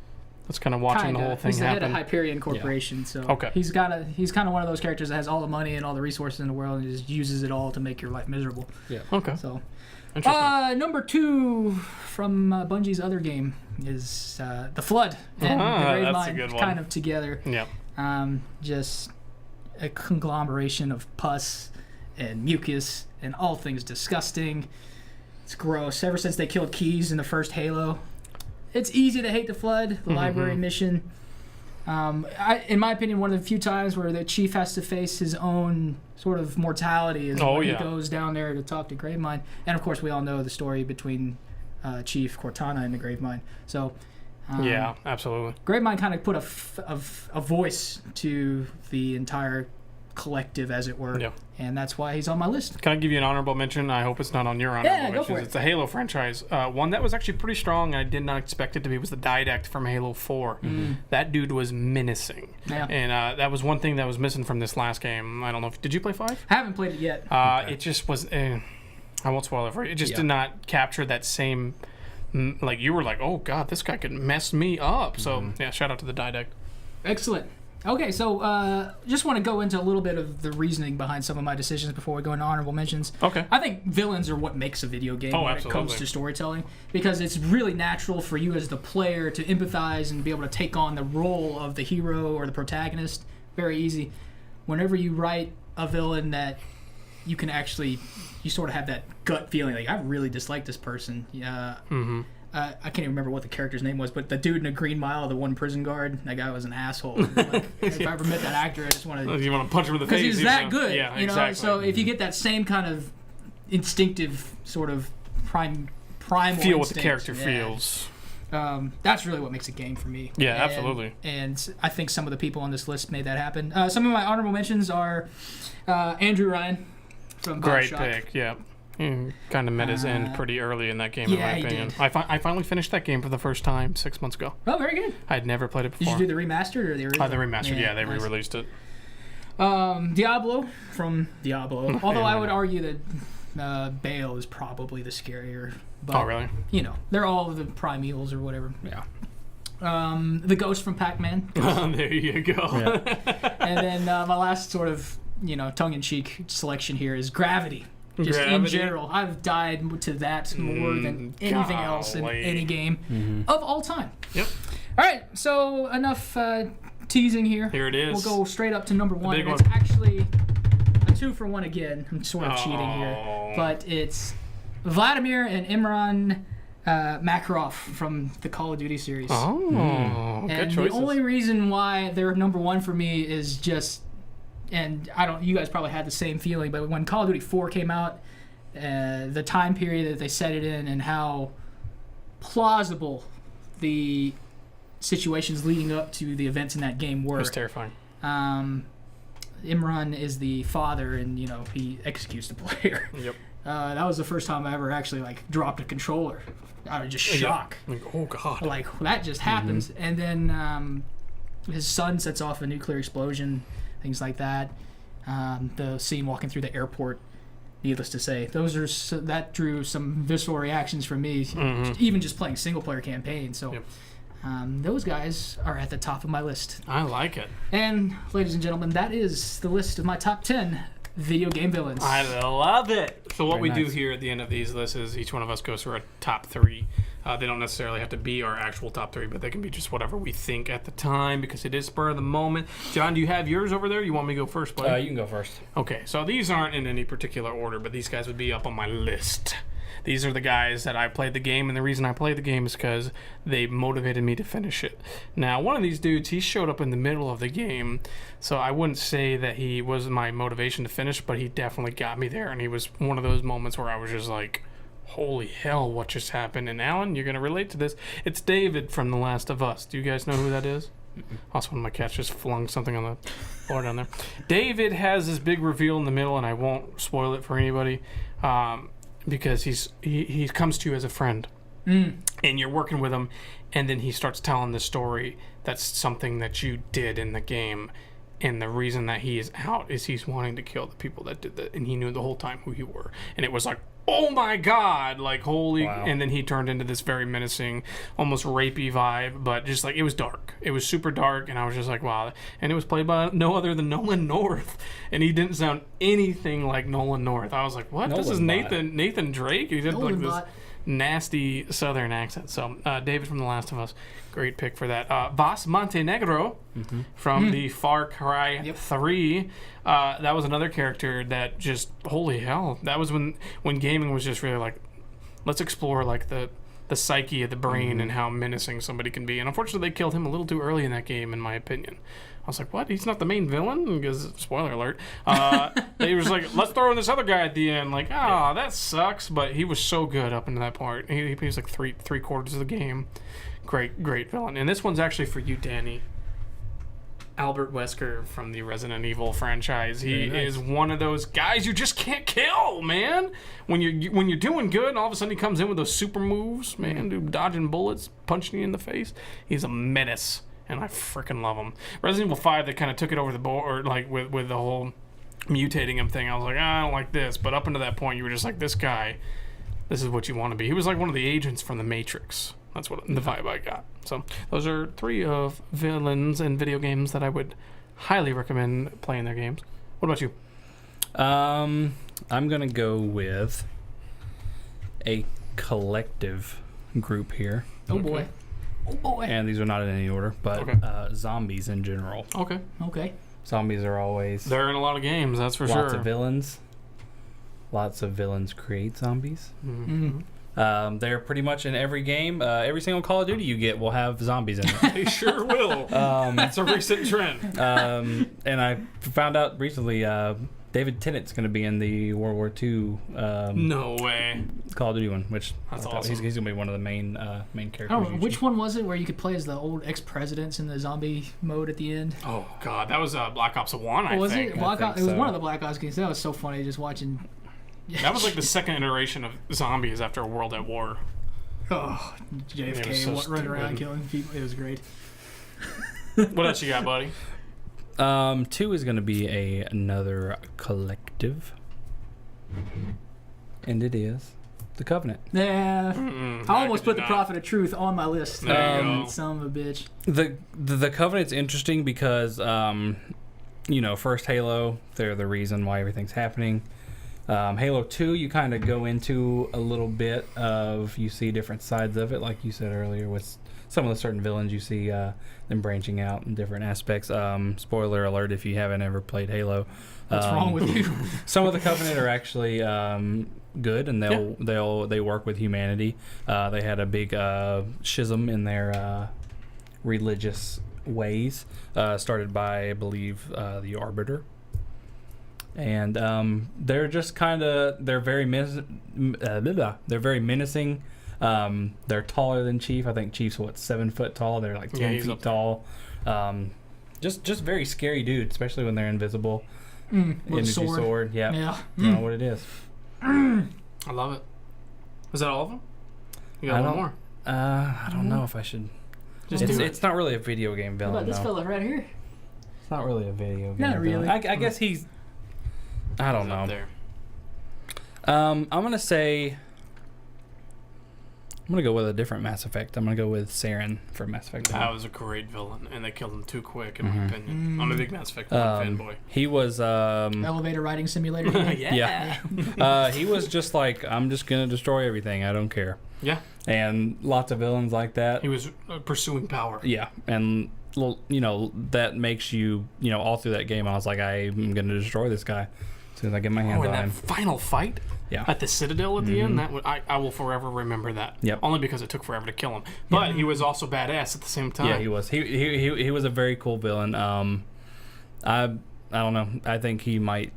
That's kind of watching the whole thing he's the happen. head of Hyperion Corporation, so okay. He's kind of one of those characters that has all the money and all the resources in the world and just uses it all to make your life miserable. Yeah. Okay. So, interesting. Number 2 from Bungie's other game is The Flood and the Gravemind kind of together. Yeah. Just a conglomeration of pus and mucus and all things disgusting. It's gross. Ever since they killed Keyes in the first Halo. It's easy to hate the Flood, the library mission. In my opinion, one of the few times where the chief has to face his own sort of mortality is when he goes down there to talk to Gravemind. And of course, we all know the story between Chief Cortana and the Gravemind. So, yeah, absolutely. Gravemind kind of put a voice to the entire collective, as it were. Yeah. And that's why he's on my list. Can I give you an honorable mention? I hope it's not on your honorable mentions. Go for it. It's a Halo franchise. One that was actually pretty strong. I did not expect it to be was the Didact from Halo 4. Mm-hmm. That dude was menacing. Yeah. And that was one thing that was missing from this last game. I don't know. Did you play 5? I haven't played it yet. It just was... I won't spoil it for you. It just did not capture that same... Like, you were like, oh, God, this guy could mess me up. So, yeah, shout out to the Didact. Excellent. Okay, so just want to go into a little bit of the reasoning behind some of my decisions before we go into honorable mentions. Okay. I think villains are what makes a video game when it comes to storytelling, because it's really natural for you as the player to empathize and be able to take on the role of the hero or the protagonist. Very easy. Whenever you write a villain that you can actually, you sort of have that gut feeling, like, I really dislike this person. Yeah. Mm-hmm. I can't even remember what the character's name was, but the dude in the Green Mile, the one prison guard, that guy was an asshole. Like, if I ever met that actor, I just want to... You want to punch him in the face. Because he's that good. Yeah, you know? exactly. So if you get that same kind of instinctive sort of primal feel instinct, what the character feels. That's really what makes a game for me. Yeah, absolutely. And I think some of the people on this list made that happen. Some of my honorable mentions are Andrew Ryan from Great BioShock. pick, yeah. Kind of met his end pretty early in that game, in my opinion. Did. I finally finished that game for the first time 6 months ago. Oh, very good. I had never played it before. Did you do the remastered or the original? The remastered, yeah, they re-released it. Diablo from Diablo. Although I would argue that Bale is probably the scarier. But, oh, really? You know, they're all the primals or whatever. Yeah. The Ghost from Pac-Man. There you go. Yeah. And then my last sort of, tongue-in-cheek selection here is Gravity. Just in general, I've died to that more than anything else in any game of all time. Yep. All right, so enough teasing here. Here it is. We'll go straight up to number 1. big And it's one. actually a 2-for-1 again. I'm sort of cheating here. But it's Vladimir and Imran Makarov from the Call of Duty series. Oh, good and choices. the only reason why they're number 1 for me is just... And you guys probably had the same feeling, but when Call of Duty 4 came out, the time period that they set it in and how plausible the situations leading up to the events in that game were. It was terrifying. Imran is the father, and he executes the player. Yep. That was the first time I ever actually dropped a controller out of just shock. Yeah. Oh God. That just happens, and then his son sets off a nuclear explosion. Things like that. The scene walking through the airport, needless to say, that drew some visceral reactions from me, even just playing single-player campaign. So, yep. Those guys are at the top of my list. I like it. And, ladies and gentlemen, that is the list of my top 10 video game villains. I love it. So what Very we do nice. here at the end of these lists is each one of us goes through our top 3. They don't necessarily have to be our actual top 3, but they can be just whatever we think at the time because it is spur of the moment. John, do you have yours over there? You want me to go first, buddy? You can go first. Okay, so these aren't in any particular order, but these guys would be up on my list. These are the guys that I played the game, and the reason I played the game is because they motivated me to finish it. Now, one of these dudes, he showed up in the middle of the game, so I wouldn't say that he was my motivation to finish, but he definitely got me there, and he was one of those moments where I was just like, holy hell, what just happened? And Alan, you're going to relate to this. It's David from The Last of Us. Do you guys know who that is? Also, one of my cats just flung something on the floor down there. David has this big reveal in the middle, and I won't spoil it for anybody, because he comes to you as a friend, and you're working with him, and then he starts telling the story that's something that you did in the game, and the reason that he is out is he's wanting to kill the people that did that, and he knew the whole time who you were, and it was like, oh my god, like holy. Wow. And then he turned into this very menacing, almost rapey vibe, but just like it was dark, it was super dark, and I was just like, wow. And it was played by no other than Nolan North, and he didn't sound anything like Nolan North. I was like, what? This is Nolan Nathan Drake. He did like Nolan this bot. nasty southern accent. So David from The Last of Us, great pick for that. Vas Montenegro from the Far Cry 3. That was another character that just, holy hell, that was when gaming was just really like, let's explore like the psyche of the brain and how menacing somebody can be. And unfortunately they killed him a little too early in that game, in my opinion. I was like, what? He's not the main villain? Because, spoiler alert, they was like, let's throw in this other guy at the end. Like, that sucks. But he was so good up into that part. He was like three quarters of the game. Great villain. And this one's actually for you, Danny. Albert Wesker from the Resident Evil franchise. He is one of those guys you just can't kill, man. When you're doing good, and all of a sudden he comes in with those super moves, man, dude, dodging bullets, punching you in the face. He's a menace, and I freaking love him. Resident Evil 5, they kind of took it over the board, like with the whole mutating him thing. I was like, I don't like this. But up until that point, you were just like, this guy, this is what you want to be. He was like one of the agents from The Matrix. That's what the vibe I got. So those are 3 of villains in video games that I would highly recommend playing their games. What about you? I'm gonna go with a collective group here, Oh boy. Oh boy. and these are not in any order, but Okay. zombies in general. Okay. Okay. Zombies are always They're in a lot of games, that's for lots sure. of villains. Lots of villains create zombies. Mhm. They're pretty much in every game. Every single Call of Duty you get will have zombies in it. They sure will. That's a recent trend. And I found out recently David Tennant's going to be in the World War II No way. Call of Duty one, which That's I thought awesome. he's going to be one of the main characters. I don't know, usually. which one was it where you could play as the old ex-presidents in the zombie mode at the end? Oh, God. That was Black Ops 1, I Was think. it? Black think Ops, it was so. one of the Black Ops games. That was so funny just watching. That was like the second iteration of zombies after World at War. Oh, It was JFK so running around stupid. killing people. It was great. What else you got, buddy? 2 is going to be another collective, and it is the Covenant. Yeah. Mm-mm, I almost could put the not. Prophet of Truth on my list. There you go. Son of a bitch. The Covenant's interesting because first Halo, they're the reason why everything's happening. Halo 2, you kind of go into a little bit of, you see different sides of it, like you said earlier, with some of the certain villains you see them branching out in different aspects. Spoiler alert if you haven't ever played Halo. What's wrong with you? Some of the Covenant are actually good, and they work with humanity. They had a big schism in their religious ways, started by, I believe, the Arbiter. And they're just kind of they're very menacing. They're taller than Chief. I think Chief's 7 foot tall. They're like 10 he's feet up there. tall. Just very scary dude, especially when they're invisible. With a Energy sword. Yeah. Yeah. You know what it is. I love it. Is that all of them? You got I one don't- more. I don't know if I should. Just It's, do it. it's not really a video game How villain. about this no. fella right here? It's not really a video game. Not villain. really. I guess he's. I don't He's up know. there. I'm gonna say gonna go with a different Mass Effect. I'm gonna go with Saren for Mass Effect. That was a great villain, and they killed him too quick, in my opinion. I'm a big Mass Effect fanboy. He was Elevator riding simulator. yeah. He was just like, I'm just gonna destroy everything. I don't care. Yeah. And lots of villains like that. He was pursuing power. Yeah, and that makes you, all through that game, I was like, I'm gonna destroy this guy as soon as I get my hands on that him. final fight. Yeah. At the Citadel at the end, I will forever remember that. Yep. Only because it took forever to kill him, but he was also badass at the same time. Yeah, he was. He was a very cool villain. I don't know. I think he might.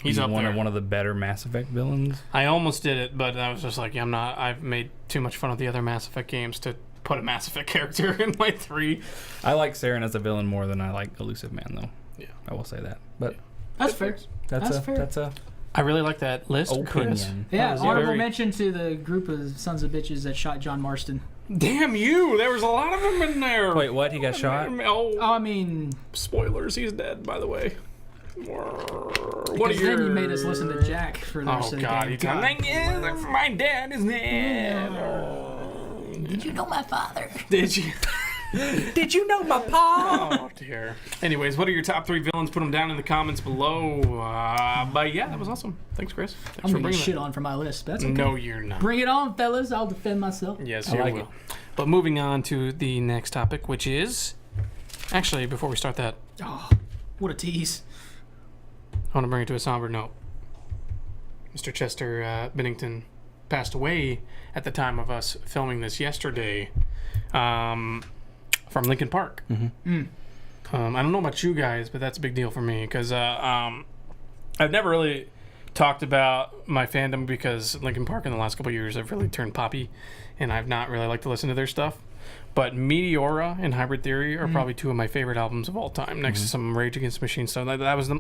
He's up there. One of the better Mass Effect villains. I almost did it, but I was just like, I'm not. I've made too much fun of the other Mass Effect games to put a Mass Effect character in my 3. I like Saren as a villain more than I like Elusive Man, though. Yeah, I will say that. But That's fair. That's fair. That's a I really like that list, Chris. opinion. Yeah, was honorable very- mention to the group of sons of bitches that shot John Marston. Damn you! There was a lot of them in there. Wait, what? He got shot? Oh, I mean, spoilers. He's dead, by the way. What because then you made us listen to Jack for their Oh sake. God! He told me, my dad is dead. Did you know my father? Did you? Did you know my pa? Oh dear. Anyways, what are your top 3 villains? Put them down in the comments below. But yeah, that was awesome. Thanks, Chris. Thanks I'm for gonna get bringing shit that. on for my list. But that's okay. No, you're not. Bring it on, fellas. I'll defend myself. Yes, I you like will. it. But moving on to the next topic, which is actually before we start that, Oh, what a tease. I want to bring it to a somber note. Mr. Chester Bennington passed away at the time of us filming this yesterday from Linkin Park. Mm-hmm. I don't know about you guys, but that's a big deal for me because I've never really talked about my fandom because Linkin Park in the last couple of years have really turned poppy, and I've not really liked to listen to their stuff. But Meteora and Hybrid Theory are probably 2 of my favorite albums of all time, next to some Rage Against the Machine stuff. I was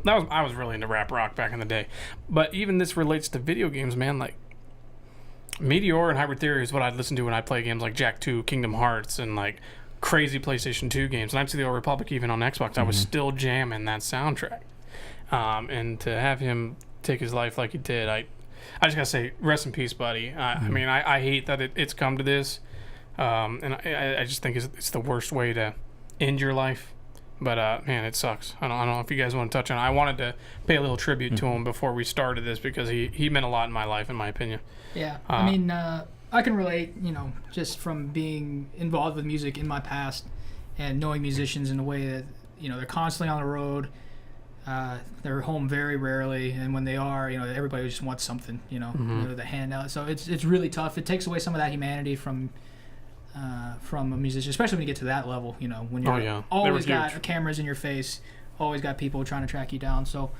really into rap rock back in the day. But even this relates to video games, man. Like Meteora and Hybrid Theory is what I'd listen to when I play games like Jak 2, Kingdom Hearts, and like crazy PlayStation 2 games. Knights of the Old Republic, even on Xbox, I was still jamming that soundtrack. And to have him take his life like he did, I just gotta say, rest in peace, buddy. I mean, I hate that it's come to this. And I just think it's the worst way to end your life. But man, it sucks. I don't know if you guys want to touch on it. I wanted to pay a little tribute to him before we started this because he meant a lot in my life, in my opinion. Yeah, I mean, I can relate, just from being involved with music in my past and knowing musicians in a way that, they're constantly on the road. They're home very rarely, and when they are, everybody just wants something, the handout. So it's really tough. It takes away some of that humanity from a musician, especially when you get to that level, when you're always got cameras in your face, always got people trying to track you down. So,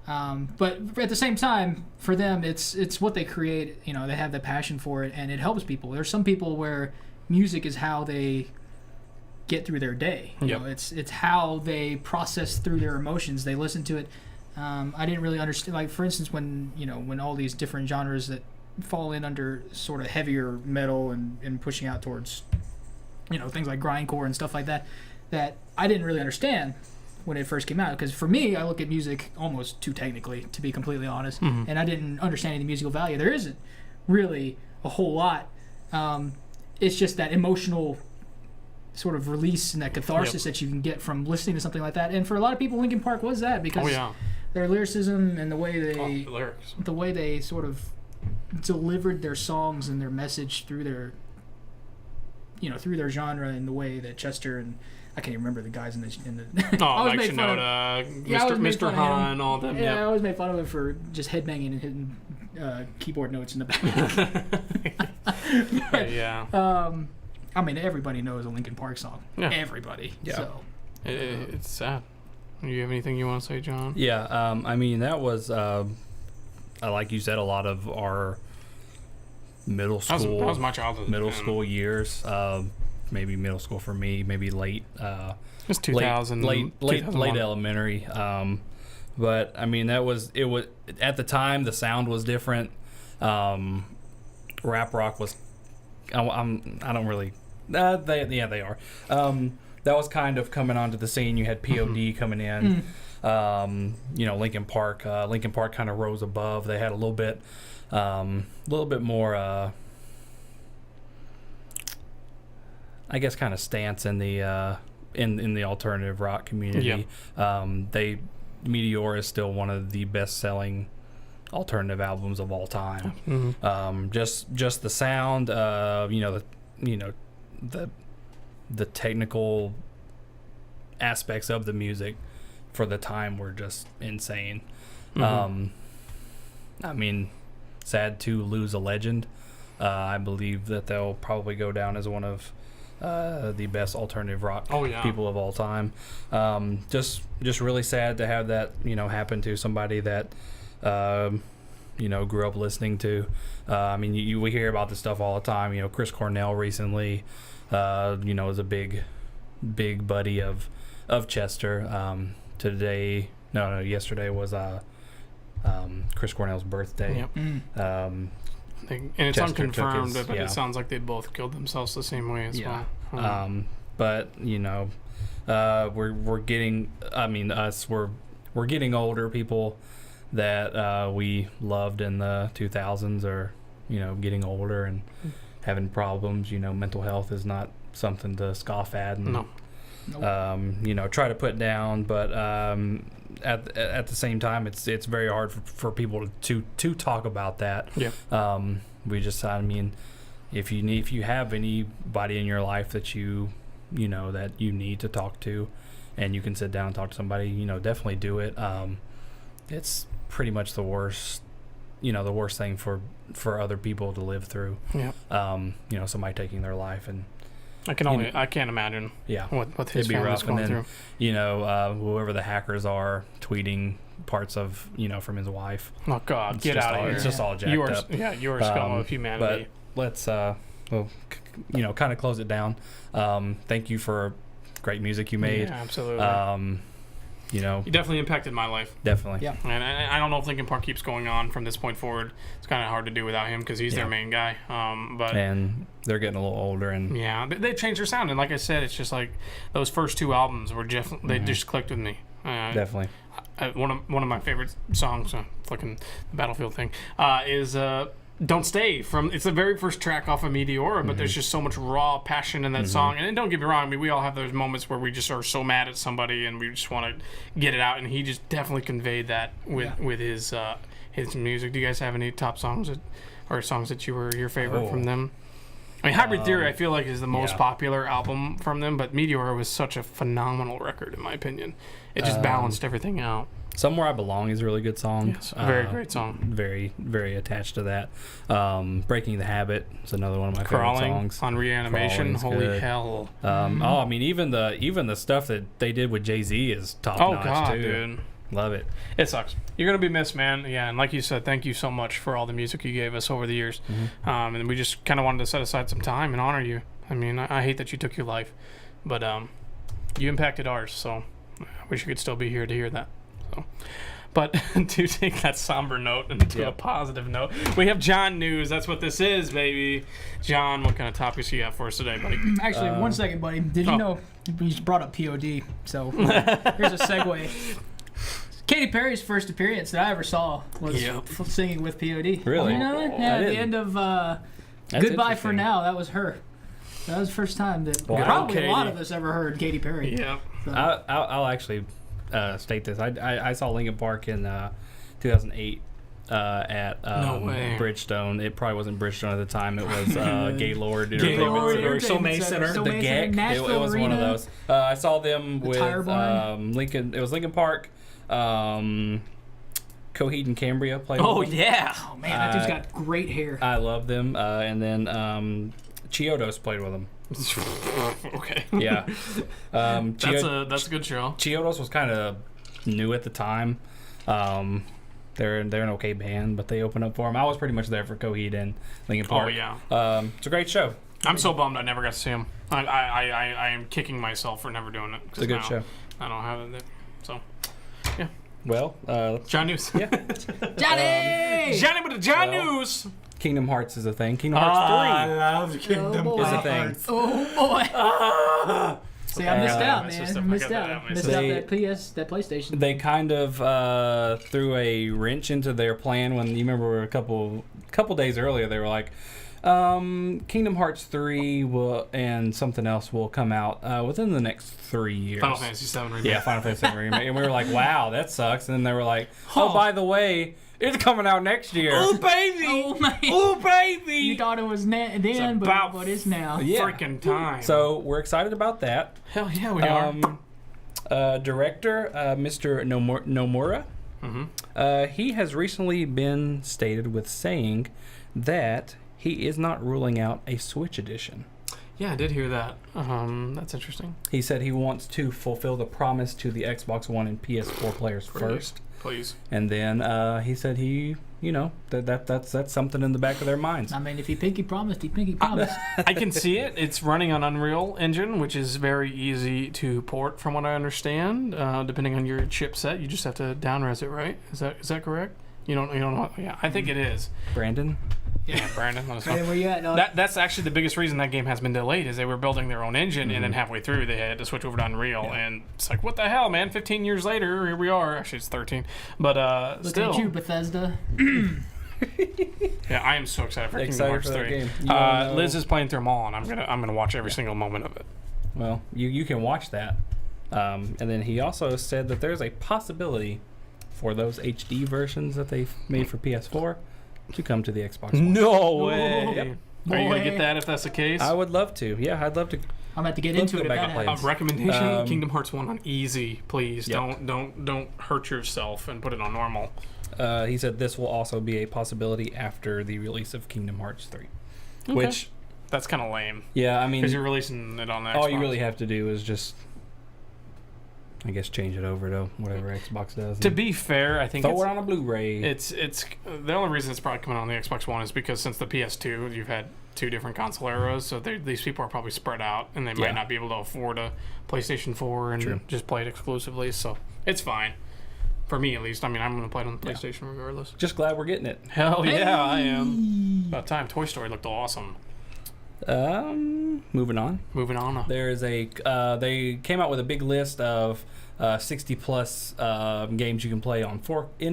but at the same time, for them, it's what they create. They have the passion for it, and it helps people. There's some people where music is how they get through their day. It's how they process through their emotions. They listen to it. I didn't really understand. Like for instance, when all these different genres that fall in under sort of heavier metal and pushing out towards things like grindcore and stuff like that I didn't really understand when it first came out, because for me, I look at music almost too technically, to be completely honest, and I didn't understand any musical value. There isn't really a whole lot. It's just that emotional sort of release and that catharsis that you can get from listening to something like that. And for a lot of people, Linkin Park was that, because their lyricism and the way they sort of delivered their songs and their message through their through their genre in the way that Chester and I can't even remember the guys in the Mike Shinoda, Mr. Han, all them. Yeah, I always made fun of him for just headbanging and hitting keyboard notes in the back. I mean, everybody knows a Linkin Park song. Yeah. Everybody. Yeah. So it's sad. Do you have anything you want to say, John? Yeah. I mean, that was like you said, a lot of our middle school. That was my childhood. Middle school years. Maybe middle school for me. Maybe late. It's 2000. Late elementary. But I mean, it was at the time the sound was different. Rap rock was. I don't really. They are. That was kind of coming onto the scene. You had POD coming in. Linkin Park. Linkin Park kind of rose above. They had a little bit more. I guess, kind of stance in the in the alternative rock community. Meteor is still one of the best selling alternative albums of all time. Just the sound, the technical aspects of the music for the time were just insane. I mean, sad to lose a legend. I believe that they'll probably go down as one of the best alternative rock people of all time. Just really sad to have that happen to somebody that grew up listening to. I mean, we hear about this stuff all the time. Chris Cornell recently was a big buddy of Chester. Yesterday was Chris Cornell's birthday. And it's Chester unconfirmed, but it sounds like they both killed themselves the same way as well. But we're getting. I mean, we're getting older. People that we loved in the 2000s are getting older and having problems. Mental health is not something to scoff at and try to put down. But at the same time, it's very hard for people to talk about that. We just, I mean, if you have anybody in your life that you need to talk to, and you can sit down and talk to somebody, definitely do it. It's pretty much the worst thing for other people to live through. Somebody taking their life, and I can't imagine. What his family's going through. Whoever the hackers are tweeting parts of from his wife. Oh God, get out of here! It's just all jacked up. You are a scum of humanity. But let's kind of close it down. Thank you for great music you made. Yeah, absolutely. You definitely impacted my life. Definitely. Yeah. And I don't know if Linkin Park keeps going on from this point forward. It's kind of hard to do without him because he's their main guy. And they're getting a little older, and they changed their sound. And like I said, it's just like those first two albums were they just clicked with me. Definitely. One of my favorite songs, fucking the Battlefield thing, is Don't Stay. It's the very first track off of Meteora, but there's just so much raw passion in that song. And don't get me wrong, I mean, we all have those moments where we just are so mad at somebody and we just want to get it out, and he just definitely conveyed that with his music. Do you guys have any top songs or songs that were your favorite from them? I mean, Hybrid Theory, I feel like, is the most popular album from them, but Meteora was such a phenomenal record, in my opinion. It just balanced everything out. Somewhere I Belong is a really good song. Yes, very great song. Very, very attached to that. Breaking the Habit is another one of my favorite songs. On Reanimation, holy good. hell. I mean, even the stuff that they did with Jay-Z is top notch too. Dude. Love it. It sucks. You're going to be missed, man. Yeah, and like you said, thank you so much for all the music you gave us over the years. And we just kind of wanted to set aside some time and honor you. I mean, I hate that you took your life, but you impacted ours, so I wish you could still be here to hear that. So, but to take that somber note into a positive note, we have JON NEWZ. That's what this is, baby. John, what kind of topics you got for us today, buddy? Actually, 1 second, buddy. Did you know we just brought up POD? So here's a segue. Katy Perry's first appearance that I ever saw was singing with POD. Really? You know that? Yeah, at the end of Goodbye for Now, that was her. That was the first time that probably a lot of us ever heard Katy Perry. Yeah. So. I'll actually state this. I saw Linkin Park in 2008 at Bridgestone. It probably wasn't Bridgestone at the time. It was Gaylord Entertainment Center. The GEC. It was one of those. I saw them with Linkin. It was Linkin Park. Coheed and Cambria played. Oh yeah! Oh man, that dude's got great hair. I love them. And then Chiodos played with them. Okay. Yeah. That's a good show. Chiodos was kind of new at the time. They're an okay band, but they opened up for them. I was pretty much there for Coheed and Linkin Park. Oh yeah. It's a great show. I'm so bummed I never got to see them. I am kicking myself for never doing it. It's a good show. I don't have it there. So. Yeah. Well, JON NEWZ. Johnny! Johnny with the JON NEWZ. Kingdom Hearts is a thing. Kingdom Hearts 3. I love Kingdom is a thing. Oh boy. See, I missed out, man. Missed out that PlayStation. They kind of threw a wrench into their plan when you remember a couple days earlier they were like, Kingdom Hearts 3 will and something else will come out within the next 3 years. Final Fantasy 7 remake. Yeah, Final Fantasy 7 remake. And we were like, wow, that sucks. And then they were like, oh, by the way, it's coming out next year. Oh, baby! Oh, man. Oh, baby! You thought it was then, but it's now. Yeah. Freaking time. So we're excited about that. Hell yeah, we are. Director, Mr. Nomura, he has recently been stated with saying that he is not ruling out a Switch edition. Yeah, I did hear that. That's interesting. He said he wants to fulfill the promise to the Xbox One and PS4 players first. Please. And then he said that's something in the back of their minds. I mean, if he pinky promised, he pinky promised. I can see it. It's running on Unreal Engine, which is very easy to port, from what I understand. Depending on your chipset, you just have to downres it, right? Is that correct? You don't know. Yeah, I think it is. Brandon? Yeah, Brandon. Let us know. Hey, where you at, dog? That's actually the biggest reason that game has been delayed is they were building their own engine and then halfway through they had to switch over to Unreal and it's like, what the hell, man? 15 years later, here we are. Actually, it's 13, but Look still. at you, Bethesda. Yeah, I am so excited for Kingdom Hearts 3. Game. Liz is playing through them all, and I'm gonna watch every single moment of it. Well, you can watch that. And then he also said that there's a possibility for those HD versions that they made for PS4 to come to the Xbox One. No way. Yep. Are you gonna get that if that's the case? I would love to. Yeah, I'd love to. I'm about to get Let's into go it. back If and that play happens. A recommendation: Um, Kingdom Hearts 1 on easy, please. Yep. Don't hurt yourself and put it on normal. He said this will also be a possibility after the release of Kingdom Hearts 3. Okay. Which, That's kind of lame yeah, I mean, because you're releasing it on the all Xbox. you really have to do is just, I guess, change it over to whatever Xbox does. To be fair, I think throw it on a Blu-ray. it's the only reason it's probably coming on the Xbox One is because since the PS2, you've had 2 different console eras, so these people are probably spread out and they might not be able to afford a PlayStation 4 and just play it exclusively. So it's fine. For me, at least. I mean, I'm going to play it on the PlayStation regardless. Just glad we're getting it. Hell yeah, I am. About time. Toy Story looked awesome. Moving on. Moving on. There is they came out with a big list of 60 plus games you can play in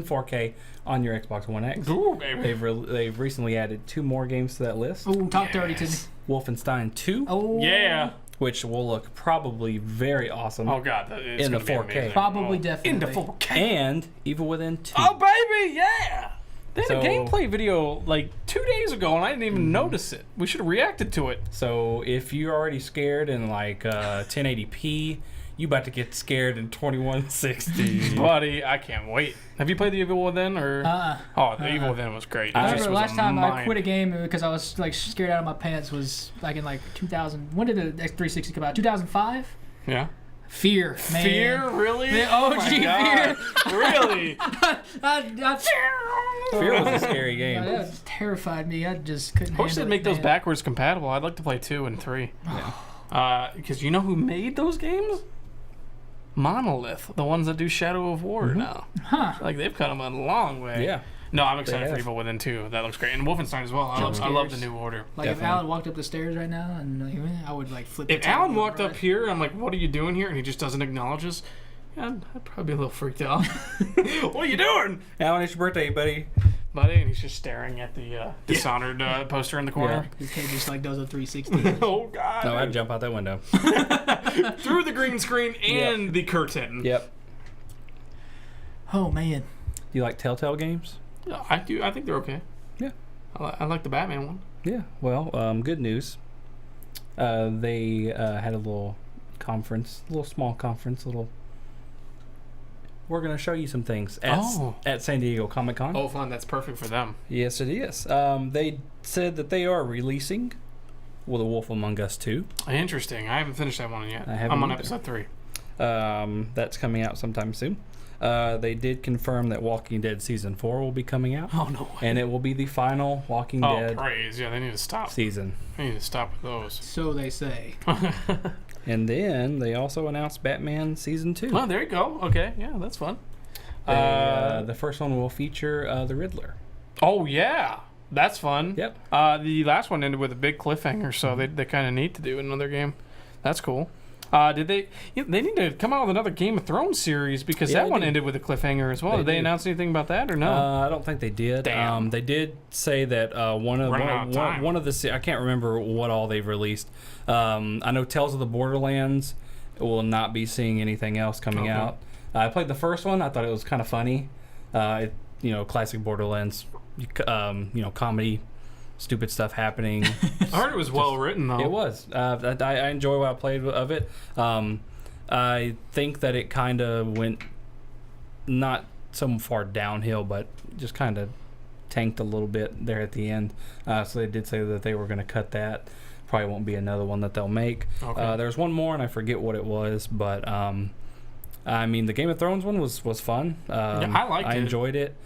4K on your Xbox One X. Ooh, baby. They've recently added 2 more games to that list. Ooh, talk dirty to me. Wolfenstein 2, Oh, Yeah. which will look probably very awesome. Oh, God. It's In the gonna be 4K. amazing. Probably, Oh. definitely. In the 4K. And Evil Within 2. Oh, baby, yeah. They had a So- gameplay video like 2 days ago, and I didn't even notice it. We should have reacted to it. So if you're already scared in like 1080p, you about to get scared in 2160. Buddy, I can't wait. Have you played the Evil Within? Or Uh-uh. the Evil Within was great. I It just remember was last a time I mind- quit a game because I was like scared out of my pants was like in like 2000. When did the X360 come out? 2005. Yeah. Fear, man. Fear, really? The Oh OG my God. Really? Fear was a scary game. That just terrified me. I just couldn't. I wish handle they'd make it, those man. backwards compatible. I'd like to play 2 and 3. Because you know who made those games? Monolith, the ones that do Shadow of War now. Huh? Like they've come a long way. Yeah. No, I'm excited for have. Evil Within 2. That looks great, and Wolfenstein as well. I love the scares. New Order. Like if Definitely. Alan walked up the stairs right now, and like, I would like flip. If the table Alan and walked run. up here, I'm like, "What are you doing here?" And he just doesn't acknowledge us. Yeah, I'd probably be a little freaked out. What are you doing, Alan, it's your birthday, buddy. buddy? And he's just staring at the Dishonored poster in the corner. This kid just like does a 360. Oh God! No, I'd jump out that window. Through the green screen and the curtain. Yep. Oh man. Do you like Telltale games? Yeah, I do. I think they're okay. Yeah. I like the Batman one. Yeah. Well, good news. They had a little conference, a little small conference, We're going to show you some things at San Diego Comic-Con. Oh, fun! That's perfect for them. Yes, it is. They said that they are releasing The Wolf Among Us 2. Interesting. I haven't finished that one yet. I haven't I'm on either. episode 3. That's coming out sometime soon. They did confirm that Walking Dead Season 4 will be coming out. Oh no way. And it will be the final Walking Oh, Dead praise! Yeah, they need to stop. season. They need to stop with those. So they say. And then they also announced Batman Season 2. Oh, there you go. Okay, yeah, that's fun. The first one will feature the Riddler. Oh yeah, that's fun. Yep. The last one ended with a big cliffhanger, so they kind of need to do another game. That's cool. Did they? They need to come out with another Game of Thrones series because Yeah, that they one do. ended with a cliffhanger as well. They Did they do. announce anything about that or no? I don't think they did. Damn. They did say that one Running out of time. of the I can't remember what all they've released. I know Tales of the Borderlands will not be seeing anything else coming Okay. out. I played the first one. I thought it was kind of funny. Classic Borderlands. Comedy, stupid stuff happening. I heard it was well written though. It was. I enjoy what I played of it. I think that it kind of went not so far downhill, but just kind of tanked a little bit there at the end. So they did say that they were going to cut that. Probably won't be another one that they'll make. Okay. There's one more, and I forget what it was, but I mean, the Game of Thrones one was fun. Yeah, I liked it. I enjoyed it.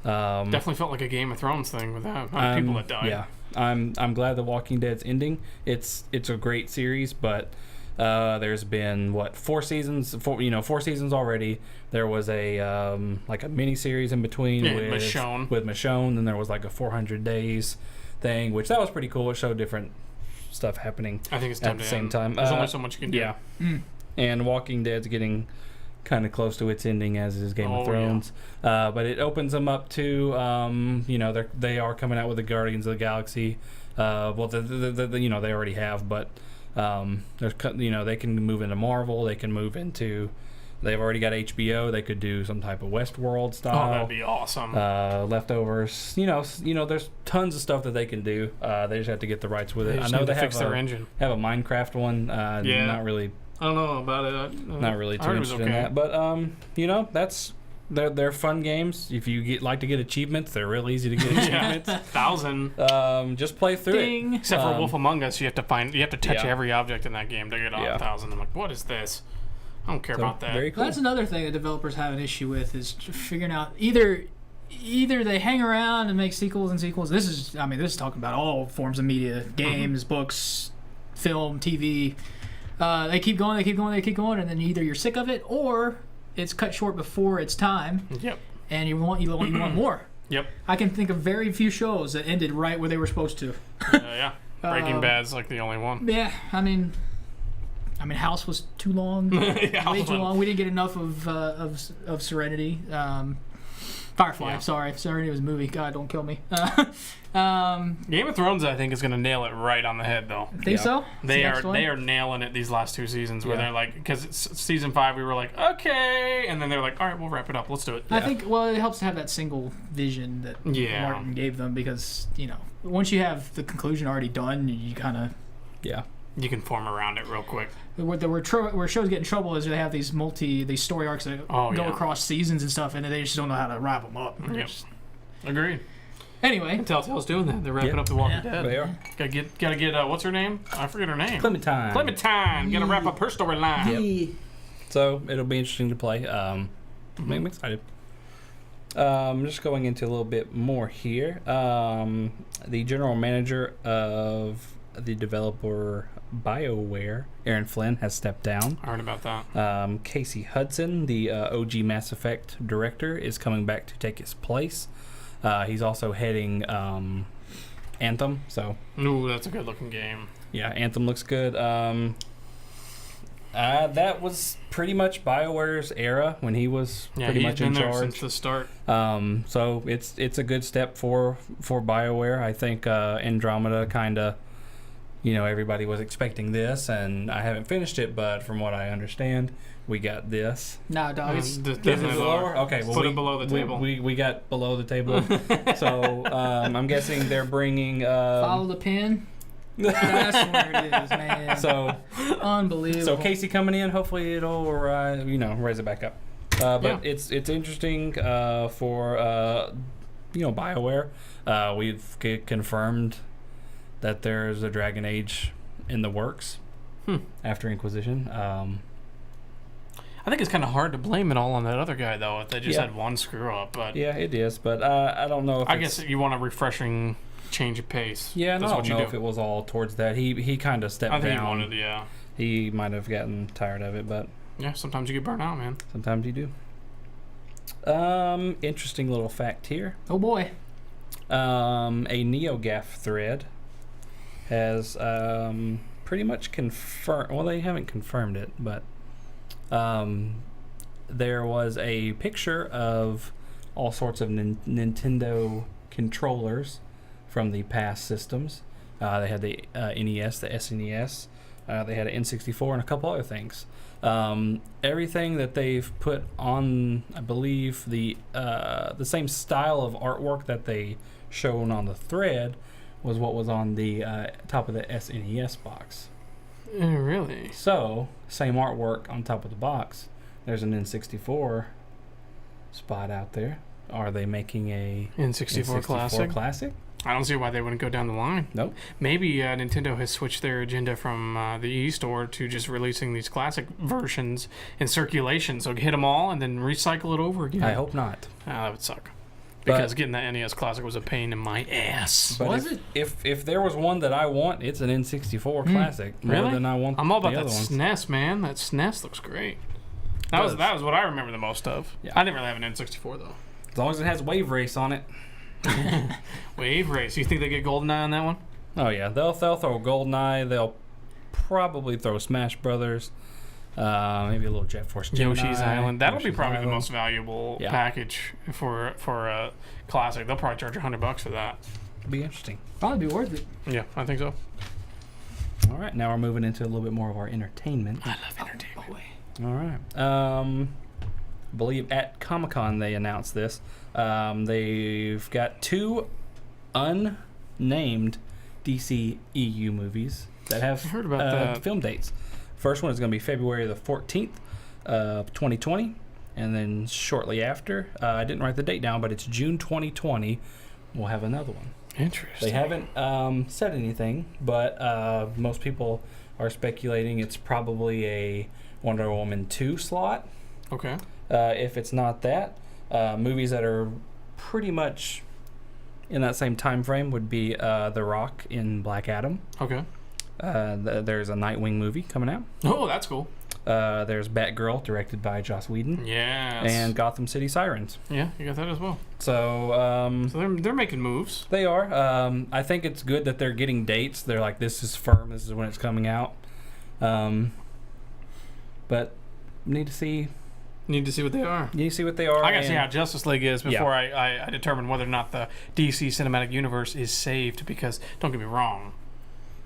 Definitely felt like a Game of Thrones thing with that. How many people that died. Yeah, I'm glad The Walking Dead's ending. It's a great series, but there's been 4 seasons? 4 seasons already. There was a like a mini series in between with Michonne. Then there was like a 400 days thing, which that was pretty cool. It showed different stuff happening. I think it's time at the to same end. time. There's only so much you can do. Yeah, and Walking Dead's getting kind of close to its ending, as is Game of Thrones. Yeah. But it opens them up to, they are coming out with the Guardians of the Galaxy. They already have, but they can move into Marvel. They can move into. They've already got HBO. They could do some type of Westworld style. Oh, that'd be awesome. Leftovers. There's tons of stuff that they can do. They just have to get the rights with it. I know they fix their engine. Have a Minecraft one. Not really. I don't know about it. Not really too interested in that, but that's they're fun games. If you like to get achievements, they're real easy to get achievements. 1,000. Just play through it. Except for Wolf Among Us, you have to touch Yeah. every object in that game to get 1,000. I'm like, what is this? I don't care about that. Very cool. That's another thing that developers have an issue with is figuring out either they hang around and make sequels and sequels. This is talking about all forms of media, games, books, film, TV. They keep going, and then either you're sick of it or it's cut short before its time. Yep. And you want more. Yep. I can think of very few shows that ended right where they were supposed to. Yeah. Breaking Bad's like the only one. Yeah, I mean, House was too long, way too long. We didn't get enough of Serenity. Firefly. Yeah. Sorry, Serenity was a movie. God, don't kill me. Game of Thrones, I think, is going to nail it right on the head, though. Think so? They are nailing it these last 2 seasons where they're like, because season 5 we were like, okay, and then they're like, all right, we'll wrap it up, let's do it. I think it helps to have that single vision that Martin gave them because once you have the conclusion already done, you kind of you can form around it real quick. Where shows get in trouble is they have these story arcs that go across seasons and stuff, and they just don't know how to wrap them up. Yep. Agreed. Anyway, Telltale's doing that. They're wrapping up The Walking Dead. They are. Gotta get what's her name? I forget her name. Clementine. Gotta wrap up her storyline. Yep. So it'll be interesting to play. I'm excited. Just going into a little bit more here. The general manager of the developer BioWare, Aaron Flynn, has stepped down. I heard about that. Casey Hudson, the OG Mass Effect director, is coming back to take his place. He's also heading Anthem. So, Ooh, that's a good looking game. yeah, Anthem looks good. That was pretty much BioWare's era when he was pretty much in there charge since the start. So it's a good step for BioWare. I think Andromeda kind of, everybody was expecting this, and I haven't finished it, but from what I understand, we got this. no, dog. Is it lower? Okay, well, Put it below the table. We got below the table. So I'm guessing they're bringing. Follow the pin. That's where it is, man. So unbelievable. So Casey coming in, hopefully it'll raise it back up. But it's interesting for BioWare. We've confirmed that there's a Dragon Age in the works after Inquisition. I think it's kind of hard to blame it all on that other guy, though, if they just had one screw up. But yeah, it is. But I don't know if I guess you want a refreshing change of pace. Yeah, that's I what don't you know do. if it was all towards that. He kind of stepped down. I think he wanted, He might have gotten tired of it, but yeah, sometimes you get burnt out, man. sometimes you do. Interesting little fact here. oh boy. A NeoGAF thread has pretty much confirmed. Well, they haven't confirmed it, but there was a picture of all sorts of Nintendo controllers from the past systems. They had the NES, the SNES. They had an N64 and a couple other things. Everything that they've put on, I believe, the same style of artwork that they shown on the thread was what was on the top of the SNES box. Really? So, same artwork on top of the box. There's an N64 spot out there. Are they making a N64 classic? I don't see why they wouldn't go down the line. Nope. Maybe Nintendo has switched their agenda from the e-store to just releasing these classic versions in circulation. So hit them all and then recycle it over again. I hope not. That would suck. Because getting that NES Classic was a pain in my ass. But if there was one that I want, it's an N64 Classic. More Really? than I want. I'm all about the that other ones. SNES, man. That SNES looks great. That was what I remember the most of. Yeah. I didn't really have an N64 though. As long as it has Wave Race on it. Wave Race. You think they get GoldenEye on that one? Oh yeah, they'll throw GoldenEye. They'll probably throw Smash Brothers. Maybe a little Jet Force Gemini. Yoshi's Island. That'll be Yoshi's probably Island. the most valuable package for a classic. They'll probably charge $100 for that. It'll be interesting. Probably be worth it. Yeah, I think so. All right, now we're moving into a little bit more of our entertainment. I love entertainment. All right. I believe at Comic-Con they announced this. They've got 2 unnamed DC EU movies that have I heard about that. film dates. First one is going to be February the 14th of 2020. And then shortly after, I didn't write the date down, but it's June 2020, we'll have another one. Interesting. They haven't said anything, but most people are speculating it's probably a Wonder Woman 2 slot. Okay. If it's not that, movies that are pretty much in that same time frame would be The Rock in Black Adam. Okay. There's a Nightwing movie coming out. Oh, that's cool. There's Batgirl, directed by Joss Whedon. Yes. And Gotham City Sirens. Yeah, you got that as well. So, So they're making moves. they are. I think it's good that they're getting dates. They're like, this is firm. This is when it's coming out. But need to see Need to see what they are. You see what they are. I gotta see how Justice League is before Yeah. I determine whether or not the DC Cinematic Universe is saved. Because don't get me wrong,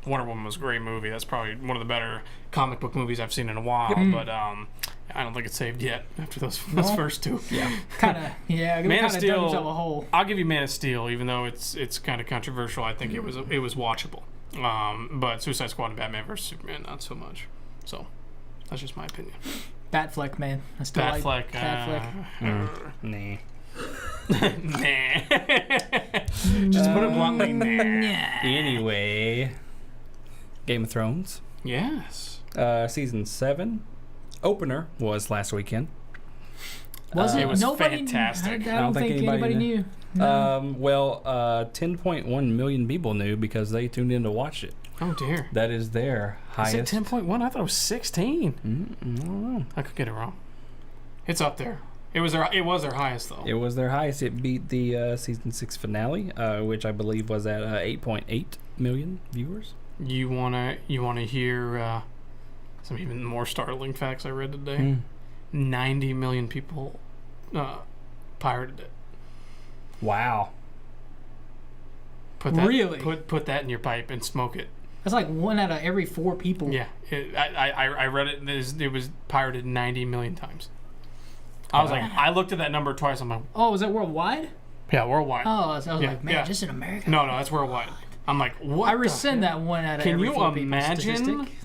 Wonder Woman was a great movie. That's probably one of the better comic book movies I've seen in a while. But I don't think it's saved yet after those first two. Yeah. Kind of, yeah. Man of Dug Steel. himself a hole. I'll give you Man of Steel, even though it's kind of controversial. I think it was watchable. But Suicide Squad and Batman vs Superman, not so much. So that's just my opinion. Batfleck, man. I still like Batfleck. Nah. Nah. Just put it bluntly. Nah. Anyway, Game of Thrones. Yes. Season 7 opener was last weekend. Was it? It was Nobody, fantastic. I don't think anybody knew. No. 10.1 million people knew because they tuned in to watch it. Oh dear. That is their Is highest. it 10.1? I thought it was 16. I don't know. I could get it wrong. It's up there. It was their highest though. It was their highest. It beat the season 6 finale, which I believe was at 8.8 million viewers. You wanna hear some even more startling facts I read today? 90 million people pirated it. Wow. Really? Put that in your pipe and smoke it. That's like 1 out of every 4 people. Yeah, I read it. It was pirated 90 million times. I was like, I looked at that number twice. I'm like, Oh, is that worldwide? yeah, worldwide. Oh, I was Yeah, like, man, yeah. just in America. No, that's worldwide. I'm like, what? I rescind that 1 out of Can every you 4 people imagine statistic.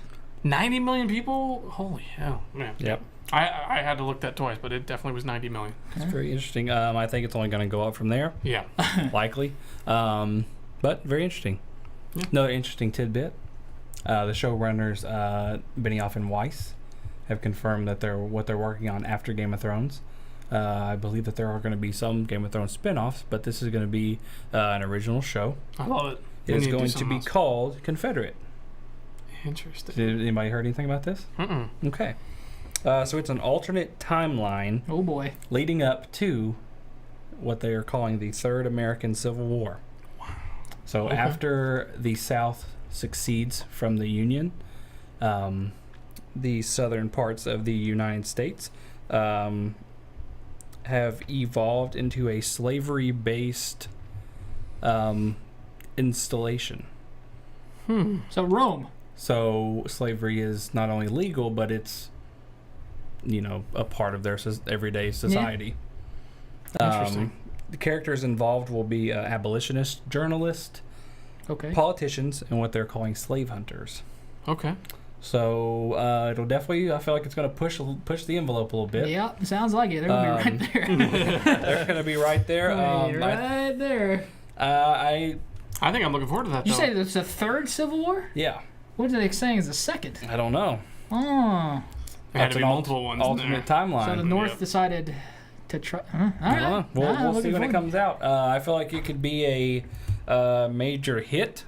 90 million people? Holy hell, man. Yep. I had to look that twice, but it definitely was 90 million. It's very interesting. I think it's only going to go up from there, Yeah. likely. But very interesting. Yeah. Another interesting tidbit. The showrunners, Benioff and Weiss, have confirmed that what they're working on after Game of Thrones. I believe that there are going to be some Game of Thrones spin-offs, but this is going to be an original show. I love it. It is going to be called Confederate. Interesting. Did anybody heard anything about this? Mm-mm. Okay. So it's an alternate timeline Oh boy. leading up to what they are calling the Third American Civil War. Wow. So Okay. after the South succeeds from the Union, the southern parts of the United States have evolved into a slavery-based installation. So Rome. So slavery is not only legal, but it's, a part of their everyday society. Interesting. The characters involved will be abolitionists, journalists, Okay. politicians, and what they're calling slave hunters. Okay. So it'll definitely, I feel like it's going to push the envelope a little bit. Yeah, sounds like it. They're gonna be right there. They're going to be right there. Right there. I think I'm looking forward to that. You though. say it's the third Civil War? Yeah. What are they saying is the second? I don't know. Oh. There had That's to be an multiple ones. in Alternate there. timeline. So the North Yep. decided to try. All I don't know. right. We'll see when it looking comes out. I feel like it could be a major hit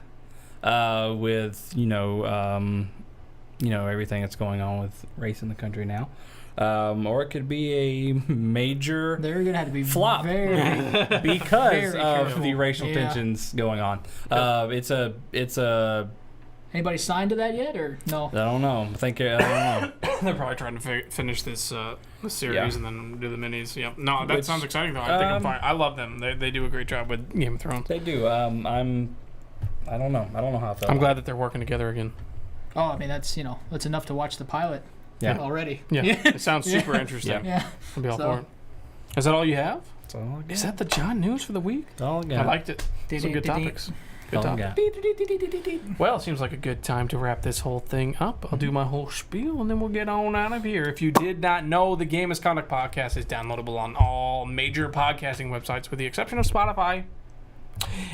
with everything that's going on with race in the country now, or it could be a major They're gonna have to be flop very. because Very of careful. the racial Yeah. tensions going on. It's a Anybody signed to that yet, or no? I don't know. I don't know. They're probably trying to finish this series Yeah. and then do the minis. Yep. No, that Which, sounds exciting though. I think I'm fine. I love them. They do a great job with Game of Thrones. They do. I don't know. I don't know how I feel. I'm glad that they're working together again. Oh, I mean that's that's enough to watch the pilot. Yeah. Already. Yeah. It sounds super Yeah. interesting. Yeah. I'll be all So- for it. Is that all you have? That's all I got. Is that the John news for the week? That's all I got. I liked it. Some good topics. Good All I topic. got. Well, it seems like a good time to wrap this whole thing up. I'll do my whole spiel and then we'll get on out of here. If you did not know, the Game Misconduct podcast is downloadable on all major podcasting websites with the exception of Spotify.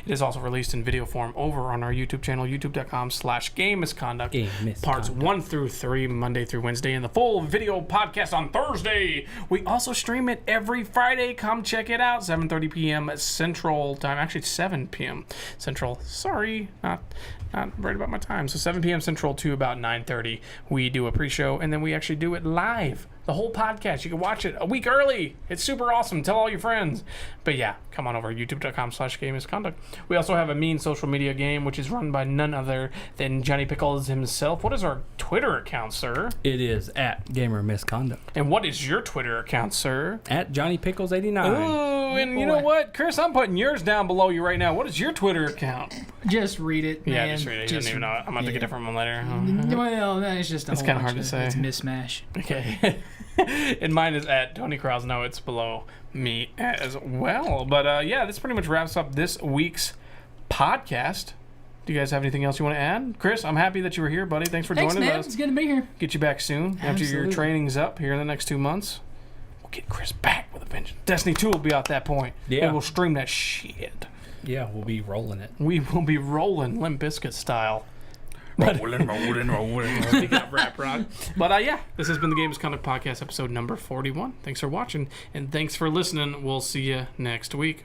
It is also released in video form over on our YouTube channel, youtube.com/Game Misconduct. Parts 1 through 3, Monday through Wednesday, and the full video podcast on Thursday. We also stream it every Friday. Come check it out, 7:30 p.m. Central Time. Actually, 7 p.m. Central. Sorry, not right about my time. So 7 p.m. Central to about 9:30. We do a pre-show, and then we actually do it live. The whole podcast. You can watch it a week early. It's super awesome. Tell all your friends. But yeah, come on over, youtube.com/Game Misconduct. We also have a mean social media game, which is run by none other than Johnny Pickles himself. What is our Twitter account, sir? It is at Gamer Misconduct. And what is your Twitter account, sir? At Johnny Pickles 89. Ooh, and you know what, Chris? I'm putting yours down below you right now. What is your Twitter account? Just read it. Yeah, man. just read it. You don't even know it. I'm about to get it from him later. Well, it's just It's kinda hard to say. It's mismatch. Okay. And mine is at Tony Krause. No, it's below me as well. But yeah, this pretty much wraps up this week's podcast. Do you guys have anything else you want to add? Chris, I'm happy that you were here, buddy. Thanks for Thanks, joining man. us. It's good to be here. Get you back soon after your Absolutely. training's up here in the next 2 months. We'll get Chris back with a vengeance. Destiny 2 will be out that point. Yeah. And we'll stream that shit. Yeah, we'll be rolling it. We will be rolling Limp Bizkit style. Rolling. We got rap rock. But yeah, this has been the Game Misconduct Podcast, episode number 41. Thanks for watching, and thanks for listening. We'll see you next week.